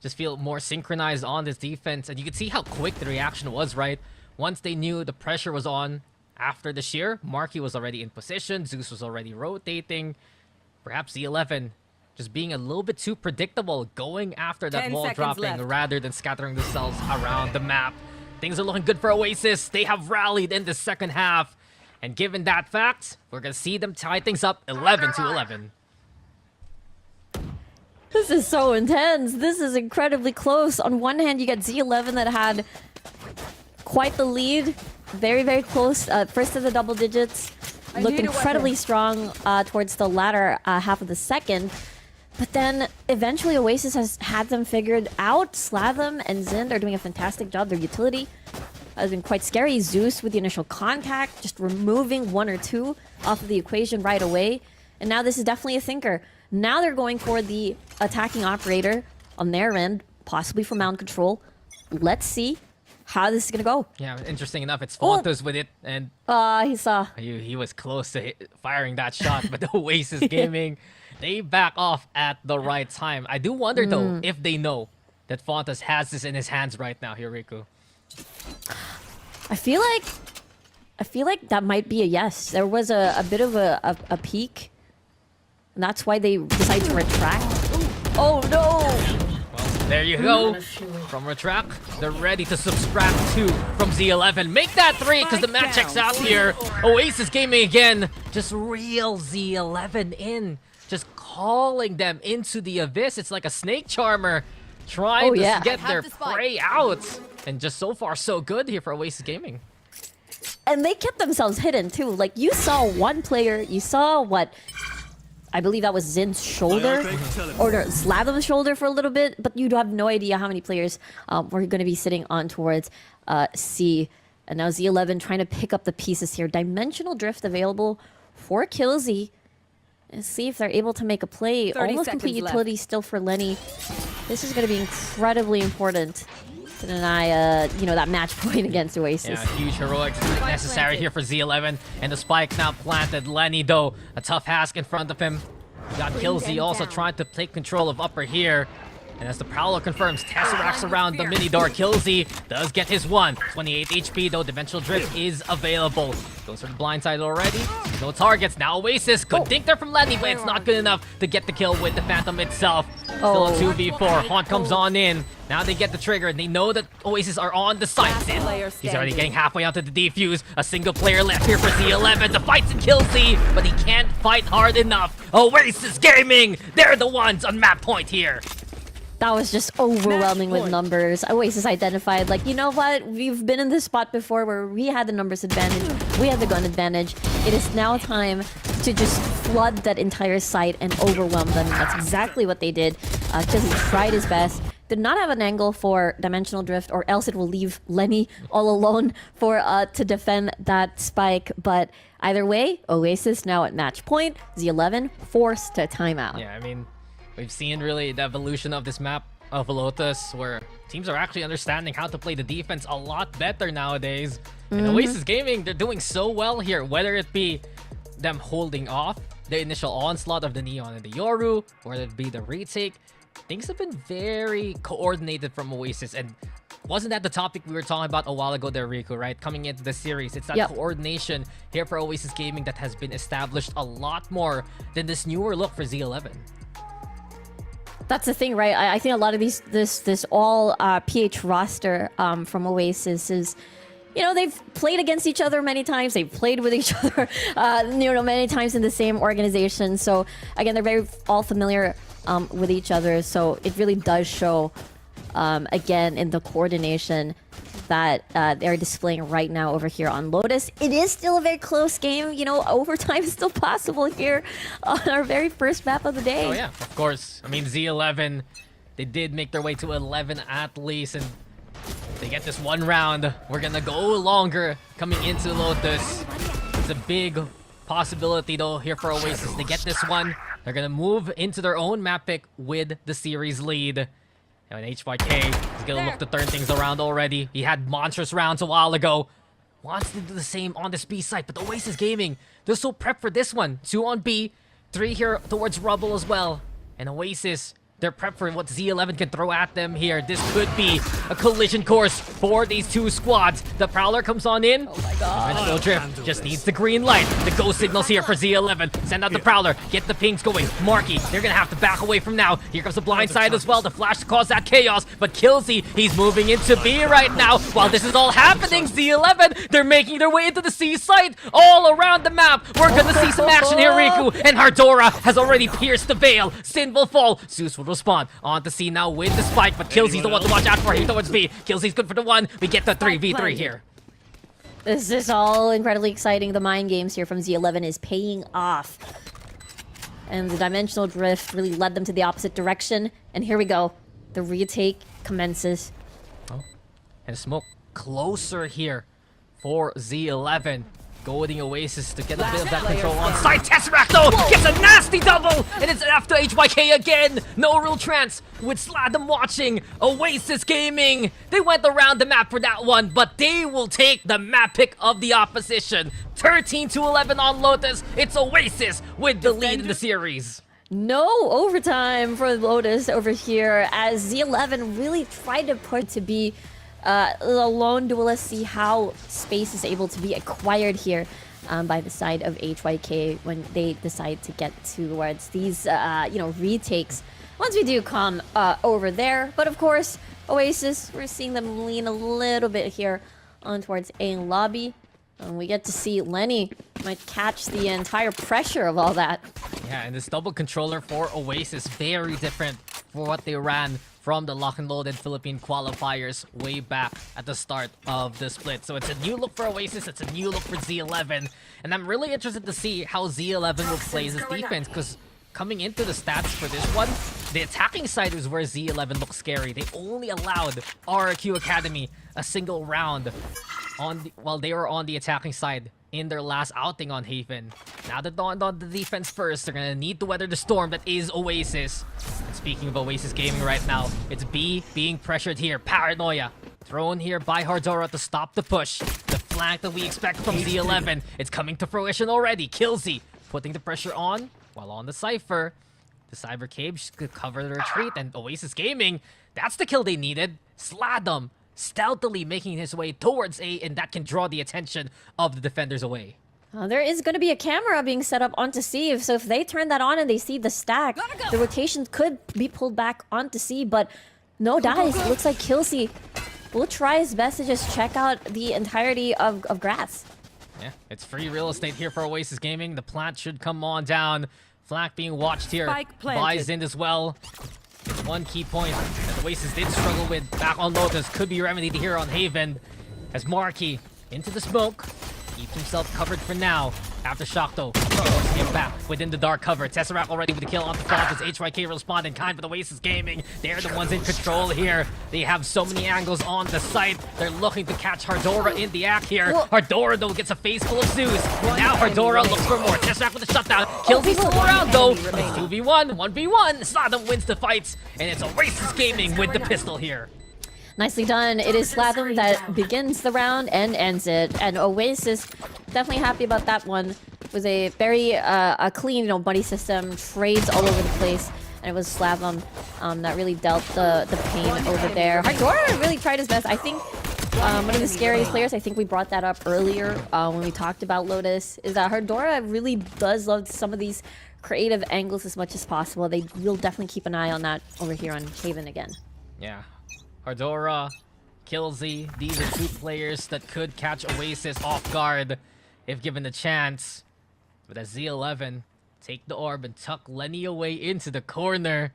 just feel more synchronized on this defense, and you can see how quick the reaction was, right? Once they knew the pressure was on after the shear, Marky was already in position, Zeus was already rotating. Perhaps Z11 just being a little bit too predictable, going after that wall dropping rather than scattering themselves around the map. Things are looking good for Oasis. They have rallied in the second half, and given that fact, we're gonna see them tie things up 11-11. This is so intense. This is incredibly close. On one hand, you got Z11 that had quite the lead. Very, very close. First to the double digits. Looked incredibly strong towards the latter half of the second. But then, eventually, Oasis has had them figured out. Slatham and Zind are doing a fantastic job. Their utility has been quite scary. Zeus with the initial contact, just removing 1 or 2 off of the equation right away. And now this is definitely a thinker. Now they're going for the attacking operator on their end, possibly for mount control. Let's see how this is gonna go. Yeah, interesting enough, it's Fontos with it, and he saw. He was close to firing that shot, but the Oasis Gaming, they back off at the right time. I do wonder though if they know that Fontos has this in his hands right now, here, Riku. I feel like that might be a yes. There was a bit of a peak. And that's why they decided to retract. Oh no! Well, there you go. From retract, they're ready to subtract 2 from Z11. Make that 3 because the match checks out here. Oasis Gaming again. Just reel Z11 in. Just calling them into the abyss. It's like a snake charmer trying to get their prey out. And just so far so good here for Oasis Gaming. And they kept themselves hidden too. Like you saw one player, you saw what... I believe that was Zin's shoulder, or Slatham's shoulder for a little bit, but you have no idea how many players were going to be sitting on towards C. And now Z11 trying to pick up the pieces here. Dimensional drift available for Killzy. And see if they're able to make a play. Almost complete utility still for Lenny. This is going to be incredibly important to deny, that match point against Oasis. Yeah, huge heroics necessary here for Z11. And the spike now planted. Lenny, though, a tough ask in front of him. You got Killzy also trying to take control of upper here. And as the Prowler confirms, Tesseract's around the mini door. Killzy does get his 1. 28 HP, though. Dimensional Drift is available. Goes for the blind side already. No targets. Now Oasis. Good dink there from Lenny, but it's not good enough to get the kill with the Phantom itself. Still a 2v4. Haunt comes on in. Now they get the trigger, and they know that Oasis are on the side. He's already getting halfway onto the defuse. A single player left here for Z11. The fight's in Killzy, but he can't fight hard enough. Oasis Gaming! They're the ones on map point here. That was just overwhelming with numbers. Oasis identified, like, you know what? We've been in this spot before where we had the numbers advantage, we had the gun advantage. It is now time to just flood that entire site and overwhelm them. That's exactly what they did. Killsy tried his best. Did not have an angle for Dimensional Drift, or else it will leave Lenny all alone for to defend that spike. But either way, Oasis now at match point. Z11 forced to timeout. Yeah, I mean, we've seen really the evolution of this map of Lotus, where teams are actually understanding how to play the defense a lot better nowadays. And Oasis Gaming, they're doing so well here, whether it be them holding off the initial onslaught of the Neon and the Yoru, or it be the retake. Things have been very coordinated from Oasis, and wasn't that the topic we were talking about a while ago there, Riku, right? Coming into the series, it's that coordination here for Oasis Gaming that has been established a lot more than this newer look for Z11. That's the thing, right? I think a lot of this all PH roster from Oasis is, you know, they've played against each other many times. They've played with each other, you know, many times in the same organization. So again, they're very all familiar with each other. So it really does show, again, in the coordination that they're displaying right now over here on Lotus. It is still a very close game. You know, overtime is still possible here on our very first map of the day. Oh yeah, of course. I mean, Z11, they did make their way to 11 at least, and they get this one round. We're gonna go longer coming into Lotus. It's a big possibility though here for Oasis. They get this one. They're gonna move into their own map pick with the series lead. And HYK is gonna look to turn things around already. He had monstrous rounds a while ago. Wants to do the same on this B site, but Oasis Gaming, they're so prepped for this one. 2 on B, 3 here towards Rubble as well. And Oasis, they're prepped for what Z11 can throw at them here. This could be a collision course for these two squads. The Prowler comes on in. Oh my god. Dimensional Drift just needs the green light. The go signals here for Z11. Send out the Prowler. Get the pings going. Marky, they're gonna have to back away from now. Here comes the blind side as well. The flash to cause that chaos. But Killsy, he's moving into B right now. While this is all happening, Z11, they're making their way into the C site all around the map. We're gonna see some action here, Riku. And Hardora has already pierced the veil. Sin will fall. Zeus will respond. On to C now with the spike, but Killsy's the one to watch out for here towards B. Killsy's good for the 1. We get the 3v3 here. This is all incredibly exciting. The mind games here from Z11 is paying off. And the Dimensional Drift really led them to the opposite direction. And here we go. The retake commences. Oh, and smoke closer here for Z11. Goading Oasis to get a bit of that control on side. Tesseract though gets a nasty double, and it's after HYK again. No real chance with Sladam watching. Oasis Gaming, they went around the map for that one, but they will take the map pick of the opposition. 13-11 on Lotus. It's Oasis with the lead in the series. No overtime for Lotus over here as Z11 really tried to put to be the lone duelist, see how space is able to be acquired here by the side of HYK when they decide to get towards these, you know, retakes. Once we do come over there, but of course, Oasis, we're seeing them lean a little bit here on towards A lobby. And we get to see Lenny might catch the entire pressure of all that. Yeah, and this double controller for Oasis, very different for what they ran from the lock and loaded Philippine qualifiers way back at the start of the split. So it's a new look for Oasis, it's a new look for Z11. And I'm really interested to see how Z11 will play this defense, because coming into the stats for this one, the attacking side is where Z11 looks scary. They only allowed RRQ Academy a single round while they were on the attacking side in their last outing on Haven. Now that they're on the defense first, they're gonna need to weather the storm that is Oasis. And speaking of Oasis Gaming right now, it's B being pressured here. Paranoia thrown here by Hardora to stop the push. The flank that we expect from Z11, it's coming to fruition already. Killsy putting the pressure on while on the Cypher. The Cyber Cage could cover the retreat, and Oasis Gaming, that's the kill they needed. Sladam stealthily making his way towards A, and that can draw the attention of the defenders away. There is going to be a camera being set up onto C, so if they turn that on and they see the stack, the rotation could be pulled back onto C, but no dice. It looks like Killsy will try his best to just check out the entirety of grass. Yeah, it's free real estate here for Oasis Gaming. The plant should come on down. Flank being watched here by Zind as well. It's one key point that the Oasis did struggle with back on Lotus. Could be remedied here on Haven. As Marky into the smoke. Keeps himself covered for now. Aftershock though, goes him back within the dark cover. Tesseract already with the kill on the front as HYK respond in kind for the Oasis Gaming. They're the ones in control here. They have so many angles on the site. They're looking to catch Hardora in the act here. Hardora though gets a face full of Zeus. And now Hardora looks for more. Tesseract with a shutdown. Kills these four out though. It's 2v1, 1v1. Sladom wins the fights. And it's Oasis Gaming with the pistol here. Nicely done. It is Sladom that begins the round and ends it. And Oasis, definitely happy about that one. It was a very a clean, buddy system, trades all over the place. And it was Sladom that really dealt the pain over there. Hardora really tried his best. I think one of the scariest players, I think we brought that up earlier when we talked about Lotus, is that Hardora really does love some of these creative angles as much as possible. They will definitely keep an eye on that over here on Haven again. Yeah. Hardora, Killzy, these are two players that could catch Oasis off guard if given the chance. But as Z11 take the orb and tuck Lenny away into the corner.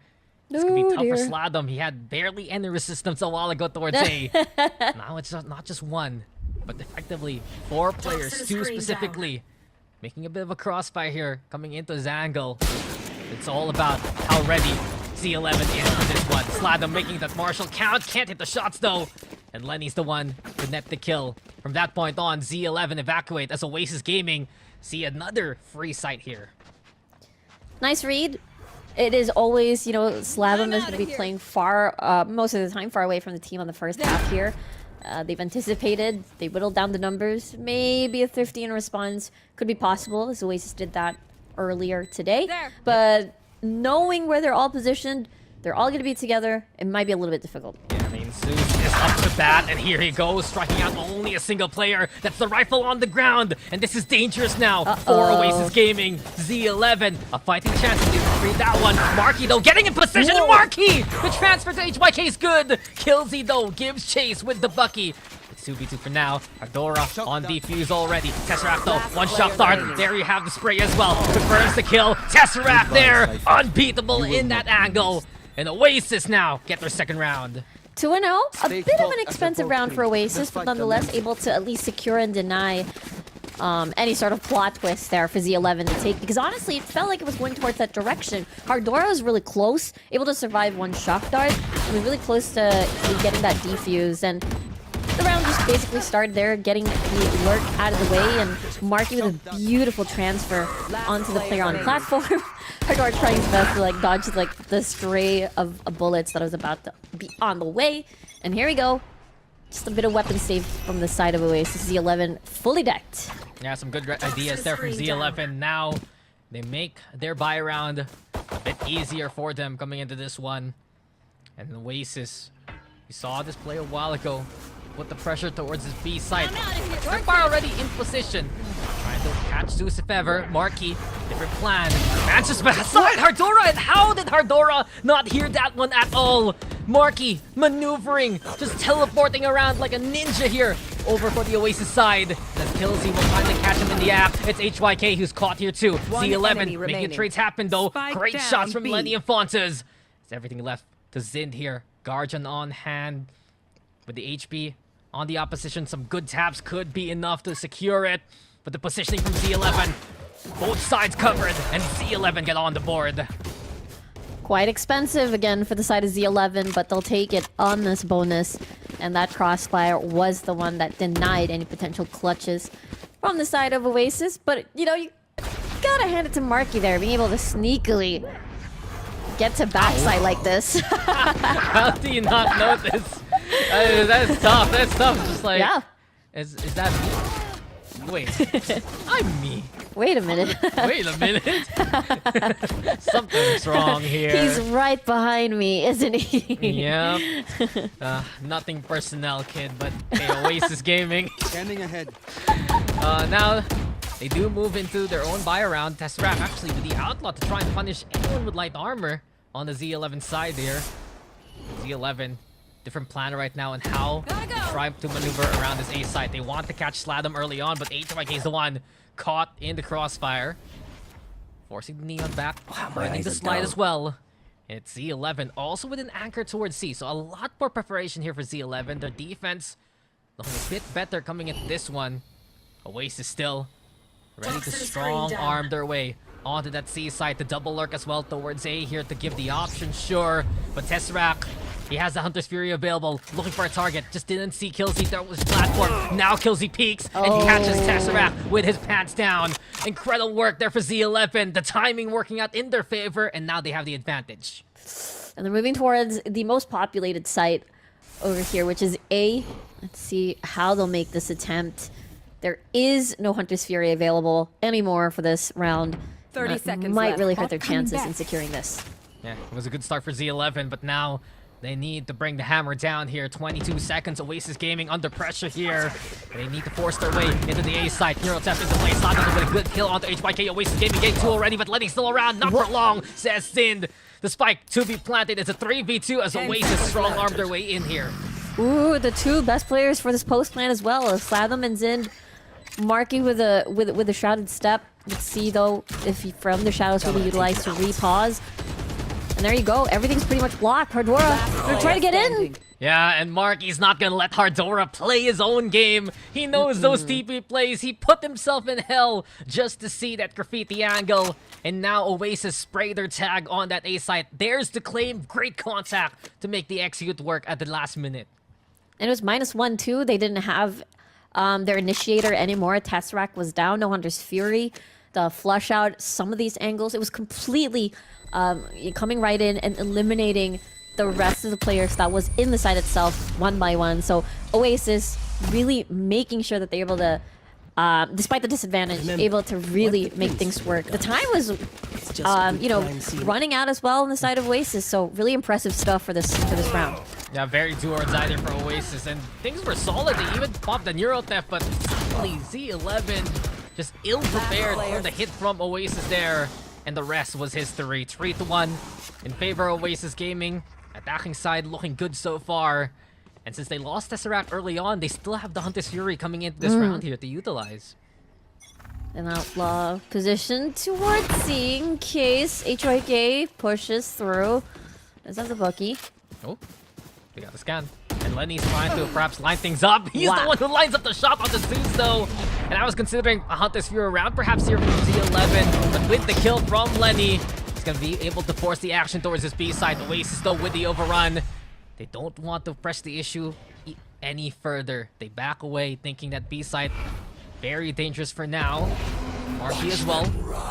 This could be tough for Sladom. He had barely any resistance a while ago towards A. Now it's not just one, but effectively 4 players, 2 specifically. Making a bit of a crossfire here, coming into his angle. It's all about how ready Z11 is for this one. Sladom making that martial count. Can't hit the shots though. And Lenny's the one to net the kill. From that point on, Z11 evacuate as Oasis Gaming see another free site here. Nice read. It is always, Sladom is going to be playing far, most of the time, far away from the team on the first half here. They've anticipated. They whittled down the numbers. Maybe a thrifty in response could be possible, as Oasis did that earlier today. But knowing where they're all positioned, they're all going to be together, it might be a little bit difficult. Yeah, I mean, Zeus is up to bat, and here he goes, striking out only a single player. That's the rifle on the ground, and this is dangerous now for Oasis Gaming. Z11, a fighting chance to read that one. Marky, though, getting in position. Marky! The transfer to HYK is good. Killzy, though, gives chase with the Bucky. 2v2 for now. Hardora on defuse already. Tesseract though, one shot dart. There you have the spray as well. Confirms the kill. Tesseract there, unbeatable in that angle. And Oasis now get their second round. 2-0, a bit of an expensive round for Oasis, but nonetheless able to at least secure and deny any sort of plot twist there for Z11 to take. Because honestly, it felt like it was going towards that direction. Hardora was really close, able to survive one shock dart. It was really close to getting that defuse. And the round just basically started there, getting the lurk out of the way, and Marky with a beautiful transfer onto the player on the platform. Hardora trying his best to dodge the stray of bullets that was about to be on the way. And here we go. Just a bit of weapon save from the side of Oasis. Z11 fully decked. Yeah, some good ideas there from Z11. Now they make their buy round a bit easier for them coming into this one. And Oasis, we saw this play a while ago. Put the pressure towards his B side. Strickbar already in position. Trying to catch Zeus if ever. Marky, different plan. Manchester aside Hardora, and how did Hardora not hear that one at all? Marky maneuvering, just teleporting around like a ninja here. Over for the Oasis side. As Killzy will finally catch him in the app. It's HYK who's caught here too. Z11 making trades happen though. Great shots from Lenny and Fontes. It's everything left to Zind here. Guardian on hand. With the HP on the opposition, some good taps could be enough to secure it. But the positioning from Z11, both sides covered, and Z11 get on the board. Quite expensive again for the side of Z11, but they'll take it on this bonus. And that crossfire was the one that denied any potential clutches from the side of Oasis. But, you gotta hand it to Marky there, being able to sneakily get to backside like this. How do you not notice? That's tough. That's tough. Just like, yeah. Is that me? Wait, I'm me. Wait a minute. Wait a minute. Something's wrong here. He's right behind me, isn't he? Yeah. Nothing personnel, kid, but hey, Oasis Gaming. Standing ahead. Now, they do move into their own buy around. Tesseract actually with the Outlaw to try and punish anyone with light armor on the Z11 side here. Z11. Different plan right now and how to try to maneuver around this A site. They want to catch Sladom early on, but HYK is the one caught in the crossfire. Forcing the Neon back, burning the slide as well. It's Z11 also with an anchor towards C, so a lot more preparation here for Z11. Their defense looking a bit better coming into this one. Oasis still ready to strong arm their way onto that C side. The double lurk as well towards A here to give the option, sure. But Tesseract, he has the Hunter's Fury available, looking for a target. Just didn't see Killzy throw his platform. Now Killzy peeks and catches Tesseract with his pants down. Incredible work there for Z11. The timing working out in their favor, and now they have the advantage. And they're moving towards the most populated site over here, which is A. Let's see how they'll make this attempt. There is no Hunter's Fury available anymore for this round. 30 seconds might left. really hurt their Bot coming chances back. in securing this. Yeah, it was a good start for Z11, but now they need to bring the hammer down here. 22 seconds. Oasis Gaming under pressure here. They need to force their way into the A side. Neurotep into play. Slotted with a good kill onto HYK. Oasis Gaming getting 2 already, but Lenny's still around. Not for long, says Sind. The spike to be planted. It's a 3v2 as Oasis strong arm their way in here. Ooh, the two best players for this post plan as well. Slatham and Zind. Marky with a shrouded step. Let's see though if he, from the shadows will be utilized to repause. And there you go. Everything's pretty much blocked. Hardora, they're trying to get in. Yeah, and Marky's not gonna let Hardora play his own game. He knows those TP plays. He put himself in hell just to see that graffiti angle. And now Oasis spray their tag on that A site. There's the claim. Great contact to make the execute work at the last minute. And it was -1-2. They didn't have their initiator anymore. Tesseract was down. No Hunter's Fury. The flush out, some of these angles, it was completely coming right in and eliminating the rest of the players that was in the site itself one by one. So Oasis really making sure that they're able to, despite the disadvantage, able to really make things work. The time was, you know, running out as well on the side of Oasis. So really impressive stuff for this round. Yeah, very do or die there for Oasis, and things were solid. They even popped the Neuro Theft, but suddenly Z11 just ill-prepared for the hit from Oasis there, and the rest was history. 3-1 in favor of Oasis Gaming. Attacking side looking good so far, and since they lost Tesseract early on, they still have the Hunter's Fury coming into this round here to utilize. An outlaw position towards C in case HYK pushes through. Does have the Bucky. Oh. They got the scan. And Lenny's trying to perhaps line things up. He's the one who lines up the shot on the Zeus though. And I was considering a Hunter's Fury round perhaps here from Z11. But with the kill from Lenny, he's going to be able to force the action towards his B side. Oasis though with the overrun. They don't want to press the issue any further. They back away thinking that B side very dangerous for now. Marky as well.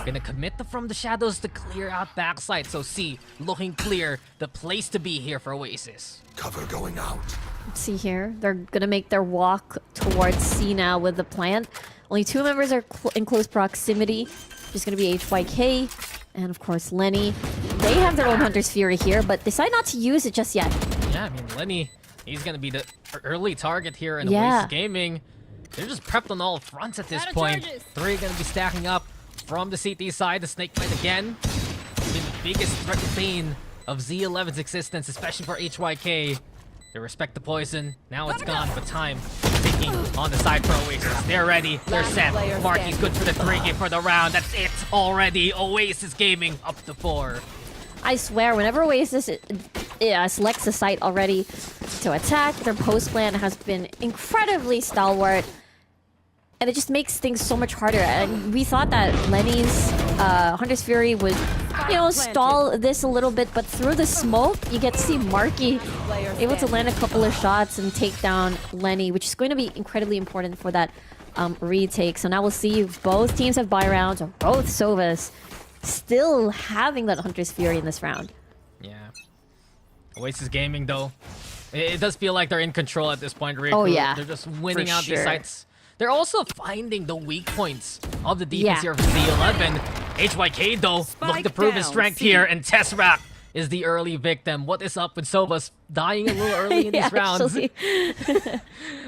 Gonna commit from the shadows to clear out backside. So C looking clear. The place to be here for Oasis. Cover going out. Let's see here. They're gonna make their walk towards C now with the plant. Only 2 members are in close proximity. Just gonna be HYK and of course Lenny. They have their own Hunter's Fury here, but decide not to use it just yet. Yeah, I mean Lenny, he's gonna be the early target here in Oasis Gaming. They're just prepped on all fronts at this point. 3 gonna be stacking up from the CT side. The snake bite again. It's been the biggest threat bane of Z11's existence, especially for HYK. They respect the poison. Now it's gone, but time ticking on the side for Oasis. They're ready. They're set. Marky's good for the 3 game for the round. That's it already. Oasis Gaming up to 4. I swear, whenever Oasis selects a site already to attack, their post plan has been incredibly stalwart. And it just makes things so much harder. And we thought that Lenny's Hunter's Fury would, you know, stall this a little bit, but through the smoke, you get to see Marky able to land a couple of shots and take down Lenny, which is going to be incredibly important for that retake. So now we'll see if both teams have buy rounds, or both Sovas still having that Hunter's Fury in this round. Yeah. Oasis Gaming, though, it does feel like they're in control at this point, Riku. Oh, yeah. They're just winning For out these sure. sites. They're also finding the weak points of the defense here for Z11. HYK, though, looking to prove his strength here, and Tesseract is the early victim. What is up with Sovas dying a little early in these rounds?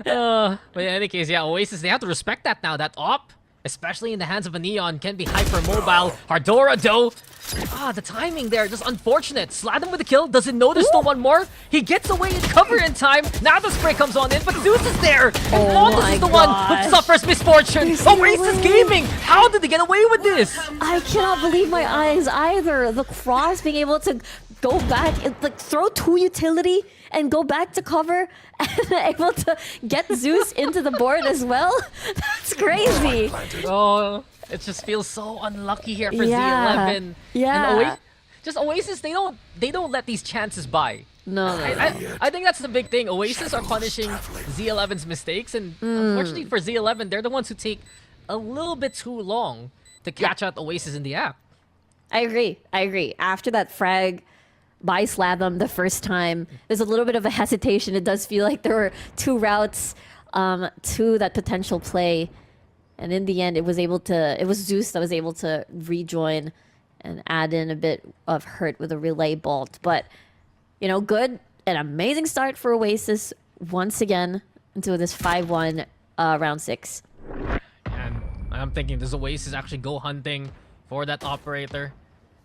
But in any case, yeah, Oasis, they have to respect that now. That op, especially in the hands of a Neon, can be hyper-mobile. Hardora, though, the timing there, just unfortunate. Slatham with the kill, doesn't notice the one more. He gets away in cover in time. Now the spray comes on in, but Zeus is there. And Montes is the one who suffers misfortune. Oasis Gaming, how did they get away with this? I cannot believe my eyes either. The cross being able to go back, like throw 2 utility and go back to cover and able to get Zeus into the board as well. That's crazy. Oh, it just feels so unlucky here for Yeah. Z11. Yeah. And just Oasis, they don't let these chances by. No. I think that's the big thing. Oasis are punishing Z11's mistakes, and unfortunately for Z11, they're the ones who take a little bit too long to catch out Oasis in the app. I agree. After that frag by Slatham the first time, there's a little bit of a hesitation. It does feel like there were 2 routes to that potential play. And in the end, it was Zeus that was able to rejoin and add in a bit of hurt with a relay bolt. But, you know, good, an amazing start for Oasis once again into this 5-1 round 6. And I'm thinking, does Oasis actually go hunting for that operator?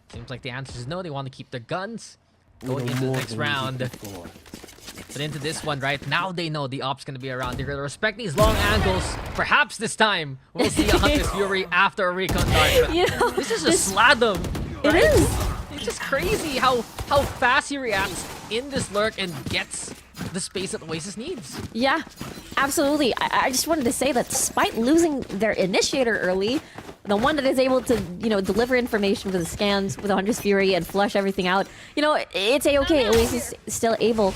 Seems like the answer is no. They want to keep their guns going into the next round. But into this one, right now they know the op's going to be around. They're going to respect these long angles. Perhaps this time we'll see a Hunter's Fury after a recon dart. You know, This is just Slatham. It Right? is. It's just crazy how fast he reacts in this lurk and gets the space that Oasis needs. Yeah, absolutely. I just wanted to say that despite losing their initiator early, the one that is able to, you know, deliver information with the scans, with the Hunter's Fury and flush everything out, you know, it's a-okay. Oasis is still able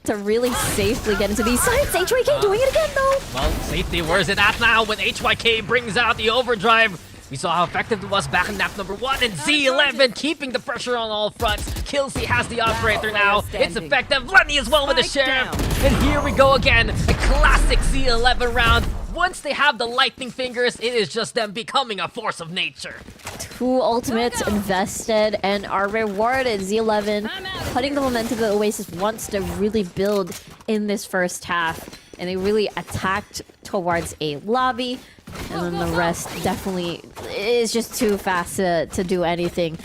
to really safely get into these sites. HYK doing it again, though. Well, safety, where's it at now when HYK brings out the overdrive? We saw how effective it was back in map number 1, and Z11 keeping the pressure on all fronts. Killsey has the operator now. It's effective. Lenny as well with the sheriff. And here we go again. A classic Z11 round. Once they have the lightning fingers, it is just them becoming a force of nature. 2 ultimates invested and are rewarded. Z11 putting the momentum that Oasis wants to really build in this first half. And they really attacked towards a lobby. And then the rest definitely is just too fast to do anything.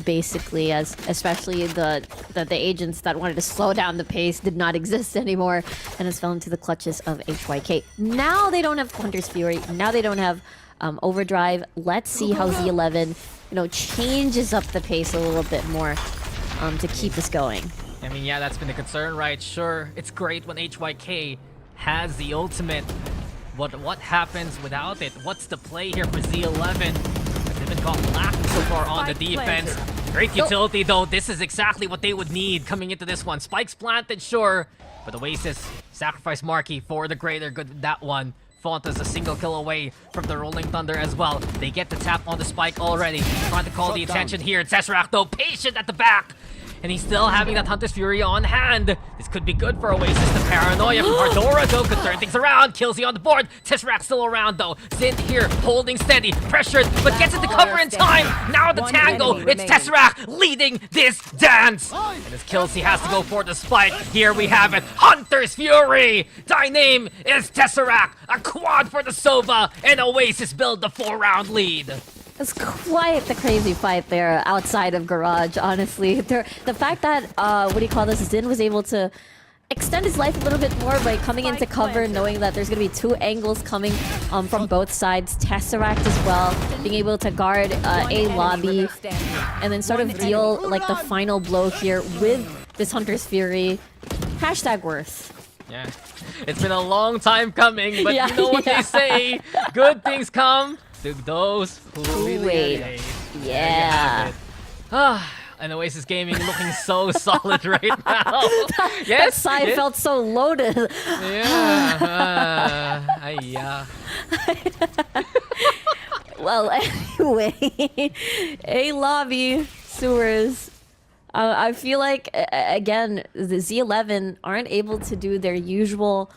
Basically, as especially the agents that wanted to slow down the pace did not exist anymore, and has fell into the clutches of HYK. Now they don't have Hunter's Fury. Now they don't have Overdrive. Let's see how Z11, you know, changes up the pace a little bit more to keep this going. I mean, yeah, that's been a concern, right? Sure, it's great when HYK has the ultimate. But what happens without it? What's the play here for Z11? They've been caught lacking so far on the defense. Great utility, though. This is exactly what they would need coming into this one. Spikes planted, sure. But Oasis sacrifice Marky for the greater good with that one. Fonta's a single kill away from the Rolling Thunder as well. They get the tap on the spike already. Trying to call the attention here. Tesseract, though, patient at the back. And he's still having that Hunter's Fury on hand. This could be good for Oasis. The paranoia from Ardora, though, could turn things around. Killsey on the board. Tesseract still around, though. Zint here, holding steady. Pressured, but gets it to cover in time. Now the tango. It's Tesseract leading this dance. And as Killsey has to go for the spike, here we have it. Hunter's Fury. Thy name is Tesseract. A quad for the Sova. And Oasis build the 4-round lead. It's quite the crazy fight there outside of Garage, honestly. The fact that, Zin was able to extend his life a little bit more by coming into cover, knowing that there's going to be 2 angles coming from both sides. Tesseract as well, being able to guard a lobby, and then sort of deal like the final blow here with this Hunter's Fury. Hashtag worth. Yeah, it's been a long time coming, but Yeah, you know what they say. Good things come to those who really wait. wait. Yeah. And Oasis Gaming looking so solid right now. That Yes, side yes. felt so loaded. Yeah. Yeah. Well, anyway, a lobby, sewers. I feel like, again, the Z11 aren't able to do their usual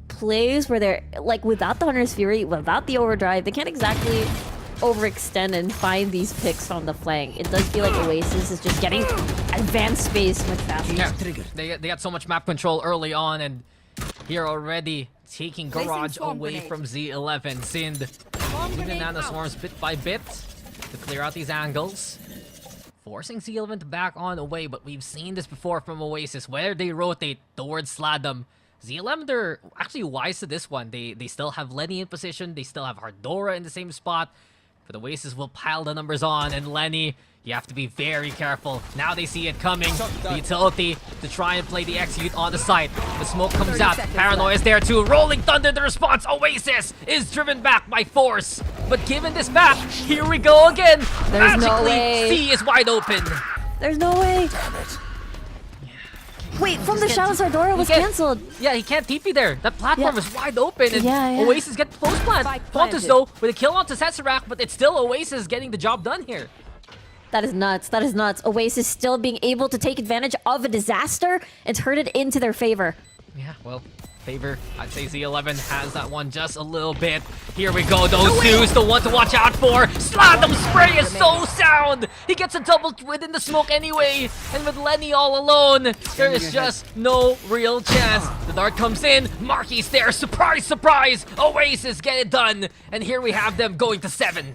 plays where they're, like, without the Hunter's Fury, without the Overdrive, they can't exactly overextend and find these picks on the flank. It does feel like Oasis is just getting advanced space much faster. Yeah. They got so much map control early on, and here already taking Garage away from Z11. Sind using the Nano Swarms bit by bit to clear out these angles. Forcing Z11 to back on away, but we've seen this before from Oasis, where they rotate towards Sladam. Z11, they're actually wise to this one. They still have Lenny in position, they still have Hardora in the same spot. But Oasis will pile the numbers on, and Lenny, you have to be very careful. Now they see it coming. The utility to try and play the execute on the site. The smoke comes out. Paranoia is there too. Rolling Thunder, the response. Oasis is driven back by force. But given this map, here we go again. There's no Magically, way. C is wide open. There's no way. Wait, from the Shadows Ardora was cancelled. Yeah, he can't TP there. That platform is wide open, and Yeah. Oasis get close plant. Spike Fontus planted. though with a kill onto Setserac, but it's still Oasis getting the job done here. That is nuts. That is nuts. Oasis still being able to take advantage of a disaster and turn it into their favor. Yeah, well, favor. I'd say Z11 has that one just a little bit. Here we go. Those twos, the one to watch out for. Slalom spray is so sound. He gets a double within the smoke anyway. And with Lenny all alone, there is just no real chance. The dart comes in. Marky's there. Surprise, surprise. Oasis get it done. And here we have them going to 7.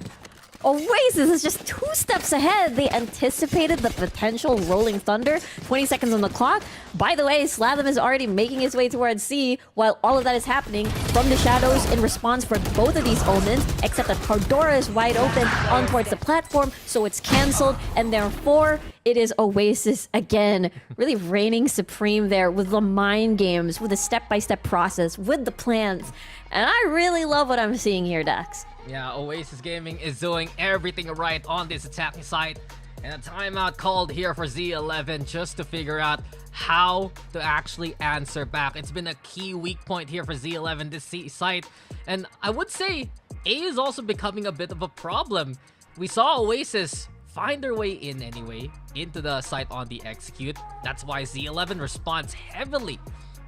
Oasis is just 2 steps ahead. They anticipated the potential rolling thunder. 20 seconds on the clock. By the way, Slatham is already making his way towards C while all of that is happening from the shadows in response for both of these omens, except that Ardora is wide open on towards the platform, so it's cancelled, and therefore it is Oasis again, really reigning supreme there with the mind games, with the step-by-step process, with the plans. And I really love what I'm seeing here, Dax. Yeah, Oasis Gaming is doing everything right on this attacking side. And a timeout called here for Z11 just to figure out how to actually answer back. It's been a key weak point here for Z11 this site. And I would say A is also becoming a bit of a problem. We saw Oasis find their way in anyway, into the site on the execute. That's why Z11 responds heavily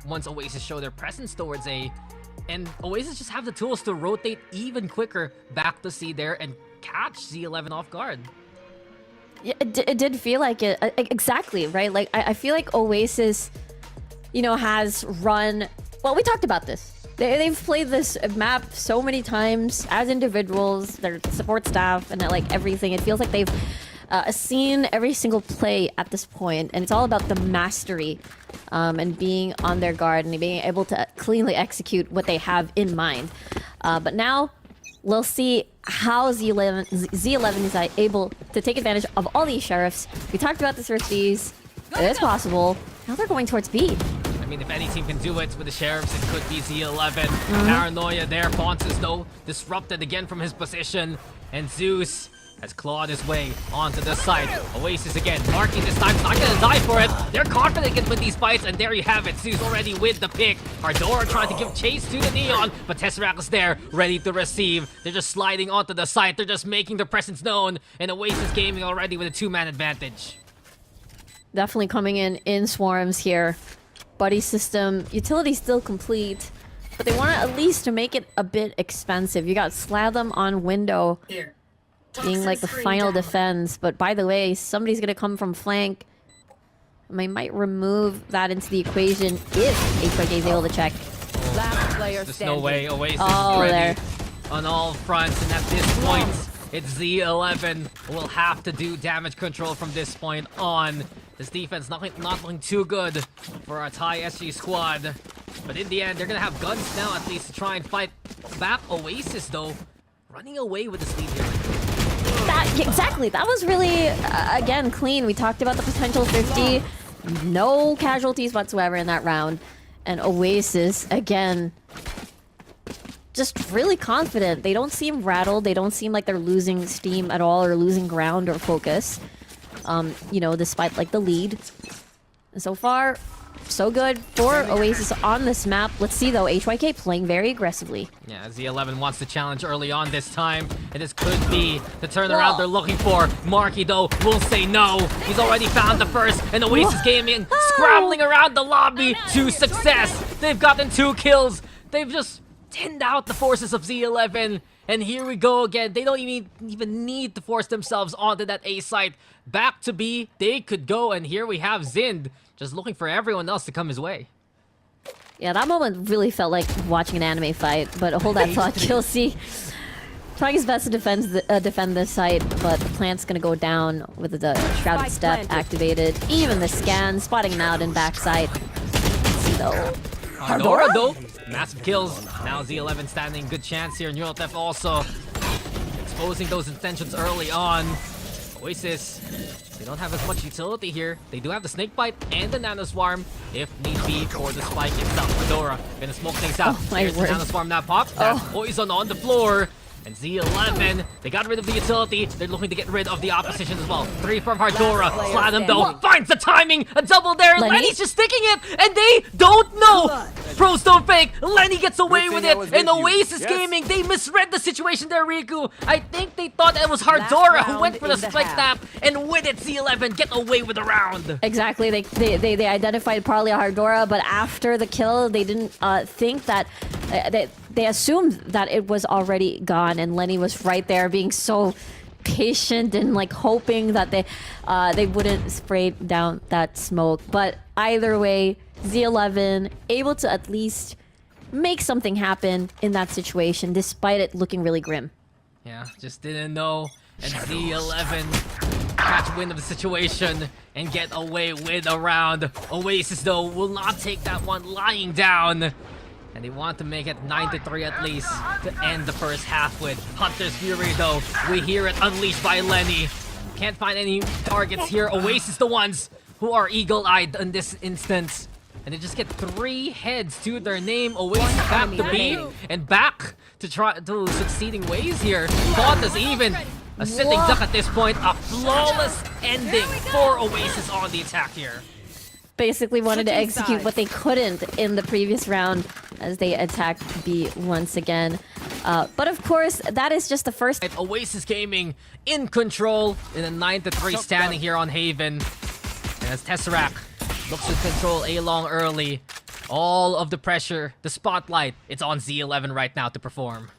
once Oasis show their presence towards A. And Oasis just have the tools to rotate even quicker back to C there and catch Z11 off guard. Yeah, it did feel like it. Exactly, right? Like, I feel like Oasis, you know, has run... Well, we talked about this. They've played this map so many times as individuals, their support staff, and like everything. It feels like they've seen every single play at this point, and it's all about the mastery and being on their guard and being able to cleanly execute what they have in mind. But now we'll see how Z11 is able to take advantage of all these sheriffs. We talked about this with these. It is possible. Now they're going towards B. I mean, if any team can do it with the sheriffs, it could be Z11. Paranoia there. Fontus, though, disrupted again from his position. And Zeus has clawed his way onto the side. Oasis again. Marky this time is not going to die for it. They're confident with these fights, and there you have it. Zeus already with the pick. Ardora trying to give chase to the Neon, but Tesseract is there, ready to receive. They're just sliding onto the site. They're just making their presence known. And Oasis Gaming already with a 2-man advantage. Definitely coming in swarms here. Buddy system, utility still complete, but they want to at least to make it a bit expensive. You got Slatham on window being like the final defense, but by the way, somebody's gonna come from flank. And they might remove that into the equation if HYK is able to check. Last player There's standing. no way Oasis Oh, is ready there. on all fronts, and at this point, it's Z11 will have to do damage control from this point on. This defense not looking too good for our Thai SG squad. But in the end, they're gonna have guns now at least to try and fight back. Oasis, though, running away with this lead here. Exactly, that was really, again, clean. We talked about the potential 50. No casualties whatsoever in that round. And Oasis, again, just really confident. They don't seem rattled. They don't seem like they're losing steam at all or losing ground or focus. You know, despite like the lead. And so far, so good for Oasis on this map. Let's see though, HYK playing very aggressively. Yeah, Z11 wants to challenge early on this time, and this could be the turnaround they're looking for. Marky, though, will say no. He's already found the first, and Oasis Gaming scrabbling around the lobby to success. They've gotten 2 kills. They've just thinned out the forces of Z11. And here we go again. They don't even need to force themselves onto that A site. Back to B, they could go, and here we have Zind just looking for everyone else to come his way. Yeah, that moment really felt like watching an anime fight, but hold that thought. Kelsey trying his best to defend this site, but the plant's gonna go down with the Shrouded Step activated. Even the scan, spotting him out in backside. So, Ardora, though, massive kills. Now Z11 standing good chance here. Neural Theft also exposing those intentions early on. Oasis, they don't have as much utility here. They do have the snake bite and the nano swarm if need be for the spike itself. Fedora gonna smoke things out. Oh my Here's the word. nano swarm that pops. That's poison on the floor. And Z11, they got rid of the utility. They're looking to get rid of the opposition as well. 3 from Hardora. player Slam them though. standing. Finds the timing. A double there. Lenny? Lenny's just sticking it. And they don't know. Pros don't fake. Lenny gets away Good with thing I it. was And with you. Oasis Yes. Gaming, they misread the situation there, Riku. I think they thought it was Hardora who round went for the in the spike half. tap. And with it, Z11 get away with the round. Exactly. They identified probably a Hardora, but after the kill, they didn't think that they assumed that it was already gone, and Lenny was right there, being so patient and like hoping that they wouldn't spray down that smoke. But either way, Z11 able to at least make something happen in that situation, despite it looking really grim. Yeah, just didn't know. And Z11 catch wind of the situation and get away with a round. Oasis, though, will not take that one lying down. And they want to make it 9-3 at least to end the first half with Hunter's Fury, though. We hear it unleashed by Lenny. Can't find any targets here. Oasis the ones who are eagle-eyed in this instance. And they just get 3 heads to their name. Oasis back to B and back to try to succeeding ways here. Thought is even a sitting duck at this point. A flawless ending for Oasis on the attack here. Basically wanted to Switching execute sides. what they couldn't in the previous round as they attacked B once again. But of course, that is just the first. Oasis Gaming in control in a 9-3 standing here on Haven. And as Tesseract looks to control A-Long early, all of the pressure, the spotlight, it's on Z11 right now to perform.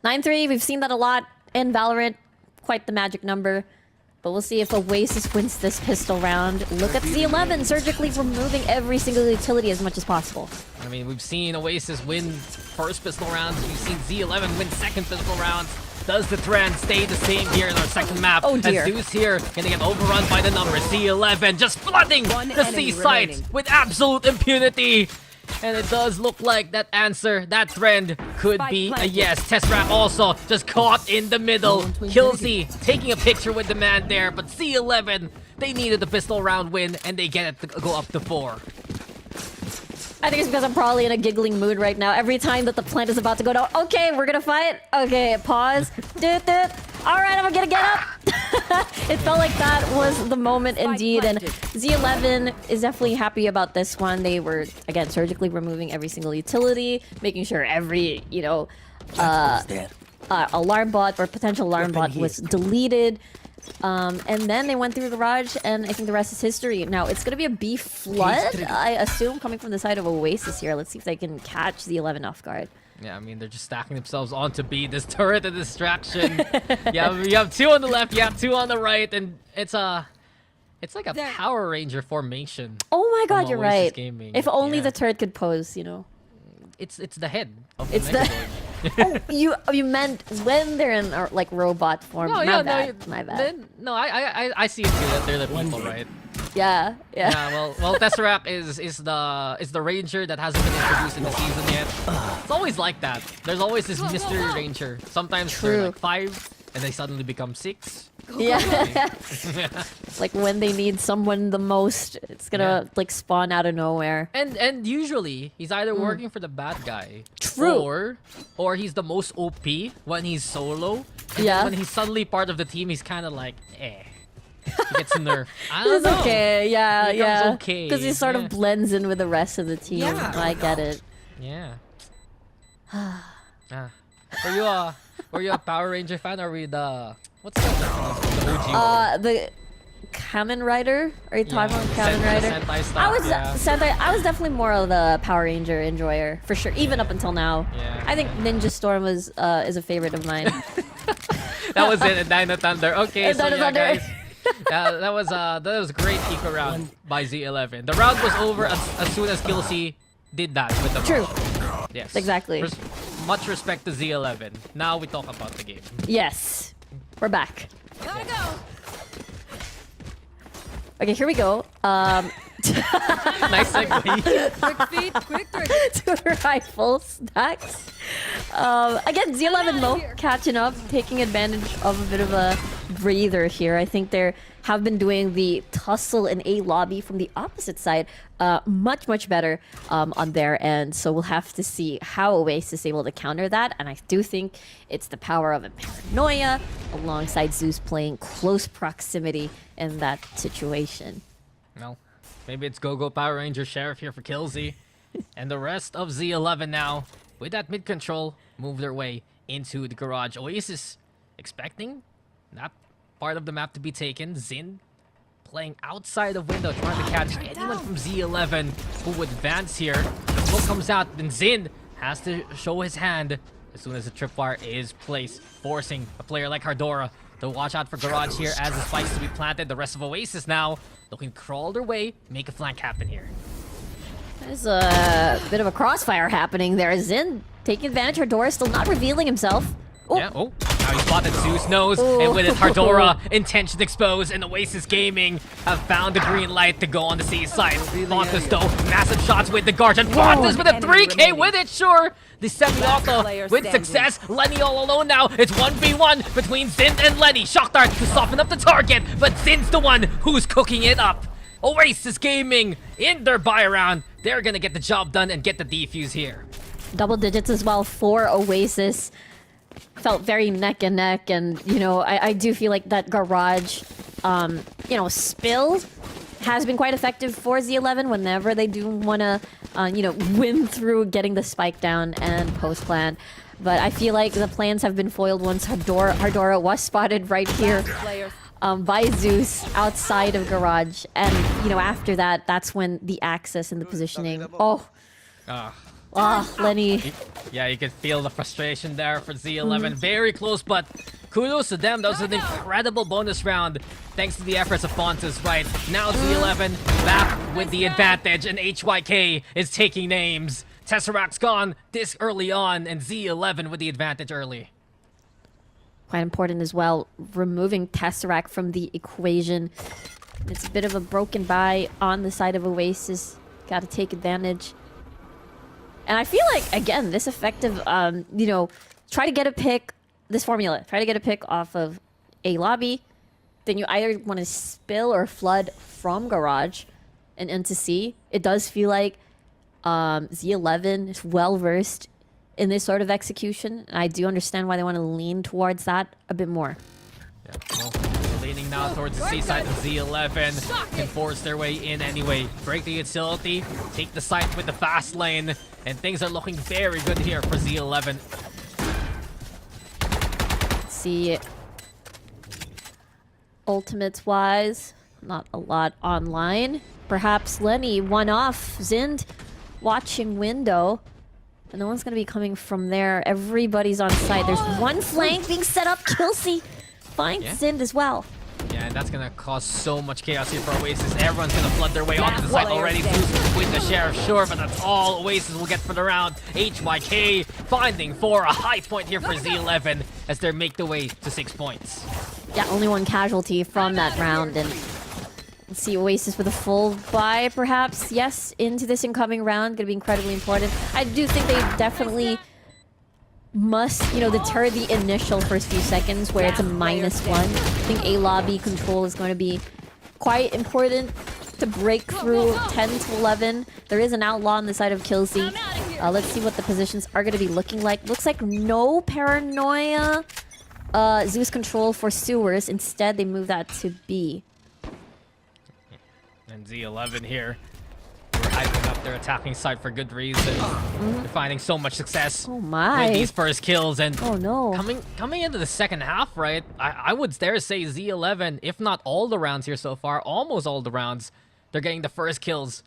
9-3, we've seen that a lot in Valorant. Quite the magic number. But we'll see if Oasis wins this pistol round. Look at Z11 surgically removing every single utility as much as possible. I mean, we've seen Oasis win first pistol rounds. We've seen Z11 win second pistol rounds. Does the trend stay the same here in our second map? Oh, dear. As Deuce here gonna get overrun by the numbers. Z11 just flooding One the enemy C sites remaining. with absolute impunity. And it does look like that answer, that trend, could be a yes. Tesseract also just caught in the middle. Killsy taking a picture with the man there, but C11, they needed the pistol round win, and they get it to go up to 4. I think it's because I'm probably in a giggling mood right now. Every time that the plant is about to go down, okay, we're gonna fight. Okay, pause. Doot, doot. All right, I'm gonna get up. It felt like that was the moment indeed, and Z11 is definitely happy about this one. They were, again, surgically removing every single utility, making sure every, alarm bot or potential alarm bot was deleted. And then they went through the Raj, and I think the rest is history. Now, it's going to be a B flood, I assume, coming from the side of Oasis here. Let's see if they can catch the 11 off guard. Yeah, I mean, they're just stacking themselves onto B. This turret, a distraction. Yeah, you have 2 on the left, you have 2 on the right, and it's like a Power Ranger formation. Oh my god, From you're Oasis right. Gaming. If only Yeah. the turret could pose, It's the head of It's the the- Megazord. Oh, you meant when they're in like robot form. No, my yeah, bad. My bad. Then, no, I see it too. That they're the people, right? Yeah. Yeah, well, Tesseract is the ranger that hasn't been introduced in the season yet. It's always like that. There's always this mystery ranger. Sometimes they're True. like 5, and they suddenly become 6. Yeah. Like when they need someone the most, it's gonna like spawn out of nowhere. And usually he's either working for the bad guy, True. or he's the most OP when he's solo. And Yeah. when he's suddenly part of the team, he's kind of like, eh. He gets nerfed. I don't It's know. okay. Yeah, He becomes yeah. okay, Because he sort yeah. of blends in with the rest of the team. Yeah. I get it. Yeah. Were you a Power Ranger fan, or were you the what's the OG one? The Kamen Rider? Are you talking about Kamen Rider? Sentai I stuff, was yeah. Sentai. I was definitely more of the Power Ranger enjoyer for sure, even up until now. Yeah. I think Ninja Storm is a favorite of mine. That was it, and Dino Thunder. Okay, And so Dino yeah, Thunder. guys. That was a great eco round by Z11. The round was over as soon as Killsy did that with the True. rush. Yes. Exactly. Much respect to Z11. Now we talk about the game. Yes, we're back. Gotta go. Okay, here we go. Nice segue. Quick feet, quick trigger. 2 rifle stacks. Again, Z11 low, catching up, taking advantage of a bit of a breather here. I think they have been doing the tussle in A lobby from the opposite side much better on their end. So we'll have to see how OAS is able to counter that. And I do think it's the power of a paranoia alongside Zeus playing close proximity in that situation. Well, maybe it's Go Power Ranger Sheriff here for Killsy. And the rest of Z11 now, with that mid control, move their way into the garage. Oasis expecting that part of the map to be taken. Zin playing outside of window, trying to catch anyone from Z11 who would advance here. The smoke comes out, then Zin has to show his hand as soon as the tripwire is placed, forcing a player like Hardora to watch out for garage here as the spikes to be planted. The rest of Oasis now looking to crawl their way, make a flank happen here. There's a bit of a crossfire happening there. Zin taking advantage. Hardora still not revealing himself. Oh. Yeah, oh, now he spotted Zeus nose, Oh. and with it, Hardora, intention exposed, and Oasis Gaming have found the green light to go on the C side. Fontes though, massive shots with the guards, and Fontes with a 3K with it, sure! The semi-auto with success, Lenny all alone now, it's 1v1 between Zin and Lenny. Shock dart to soften up the target, but Zin's the one who's cooking it up. Oasis Gaming, in their buy round, they're gonna get the job done and get the defuse here. Double digits as well for Oasis. Felt very neck and neck, and you know, I do feel like that garage spill has been quite effective for Z11 whenever they do want to win through getting the spike down and post plan. But I feel like the plans have been foiled once Hardora was spotted right here by Zeus outside of garage, and after that, that's when the access and the positioning. Lenny. Yeah, you can feel the frustration there for Z11. Very close, but kudos to them. That was an incredible bonus round thanks to the efforts of Fontes, right? Now Z11 back with the advantage, and HYK is taking names. Tesseract's gone this early on, and Z11 with the advantage early. Quite important as well, removing Tesseract from the equation. It's a bit of a broken buy on the side of Oasis. Got to take advantage. And I feel like, again, this effective, try to get a pick, this formula, try to get a pick off of A lobby, then you either want to spill or flood from garage and into C. It does feel like Z11 is well-versed in this sort of execution. And I do understand why they want to lean towards that a bit more. Yeah, well, leaning now towards the C side of Z11 can force their way in anyway. Break the utility, take the site with the fast lane, and things are looking very good here for Z11. Let's see, ultimates-wise, not a lot online. Perhaps Lenny one off. Zind watching window. And no one's going to be coming from there. Everybody's on site. There's one flank being set up. Killsy finds Zind as well. Yeah, and that's gonna cause so much chaos here for Oasis. Everyone's gonna flood their way onto the site already. Zeus with the Sheriff, sure, but that's all Oasis will get for the round. HYK finding for a high point here for Z11 as they make the way to 6 points. Yeah, only one casualty from that round. And let's see, Oasis with a full buy, perhaps. Yes, into this incoming round. Gonna be incredibly important. I do think they definitely must, deter the initial first few seconds where it's a -1. I think A lobby control is going to be quite important to break through 10 to 11. There is an outlaw on the side of Killsy. Let's see what the positions are going to be looking like. Looks like no paranoia Zeus control for sewers. Instead, they move that to B. And Z11 here, we're hyping up their attacking side for good reason. They're finding so much success with these first kills, and coming into the second half, right? I would dare say Z11, if not all the rounds here so far, almost all the rounds, they're getting the first kills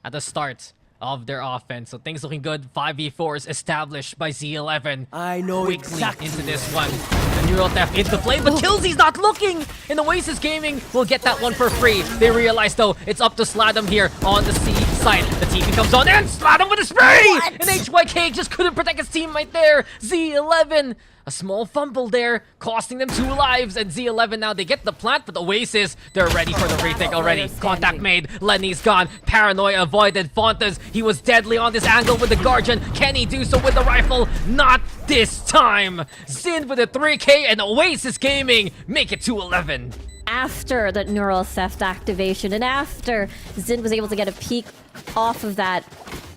at the start of their offense. So things looking good. 5v4s established by Z11. I know quickly exactly. into this one. The neural theft into play, but Killsy's not looking! And Oasis Gaming will get that one for free. They realize though, it's up to Sladum here on the C site. The TP comes on and slap him with a spray! And HYK just couldn't protect his team right there. Z11, a small fumble there, costing them 2 lives. And Z11 now, they get the plant, but Oasis, they're ready for the retake already. Contact made, Lenny's gone, Paranoia avoided, Fontas, he was deadly on this angle with the Guardian. Can he do so with the rifle? Not this time. Zin with a 3K and Oasis Gaming make it 2-11. After the neural theft activation and after Zin was able to get a peek off of that,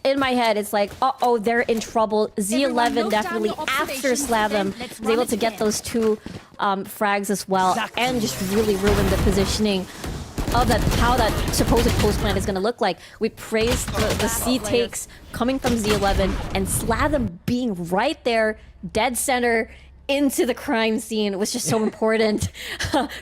in my head it's like, uh-oh, they're in trouble. Z11 definitely, after Slavim, was able to get those 2 frags as well, and just really ruined the positioning of that, how that supposed post plan is going to look like. We praised the C takes coming from Z11 and Slavim being right there, dead center, into the crime scene was just so important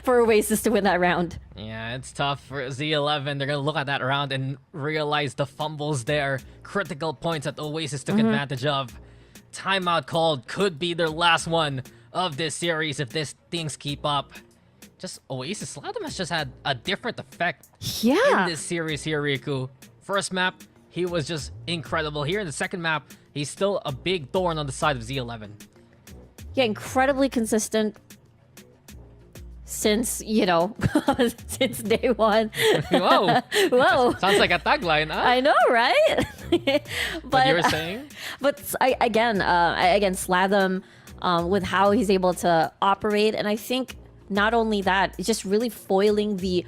for Oasis to win that round. Yeah, it's tough for Z11. They're gonna look at that round and realize the fumbles there. Critical points that Oasis took advantage of. Timeout called, could be their last one of this series if things keep up. Just Oasis, Sladam has just had a different effect in this series here, Riku. First map, he was just incredible. Here in the second map, he's still a big thorn on the side of Z11. Yeah, incredibly consistent since, you know, since day one. Whoa. Whoa. Sounds like a tagline, huh? I know, right? But you were saying? But again, Slatham, with how he's able to operate, and I think not only that, it's just really foiling the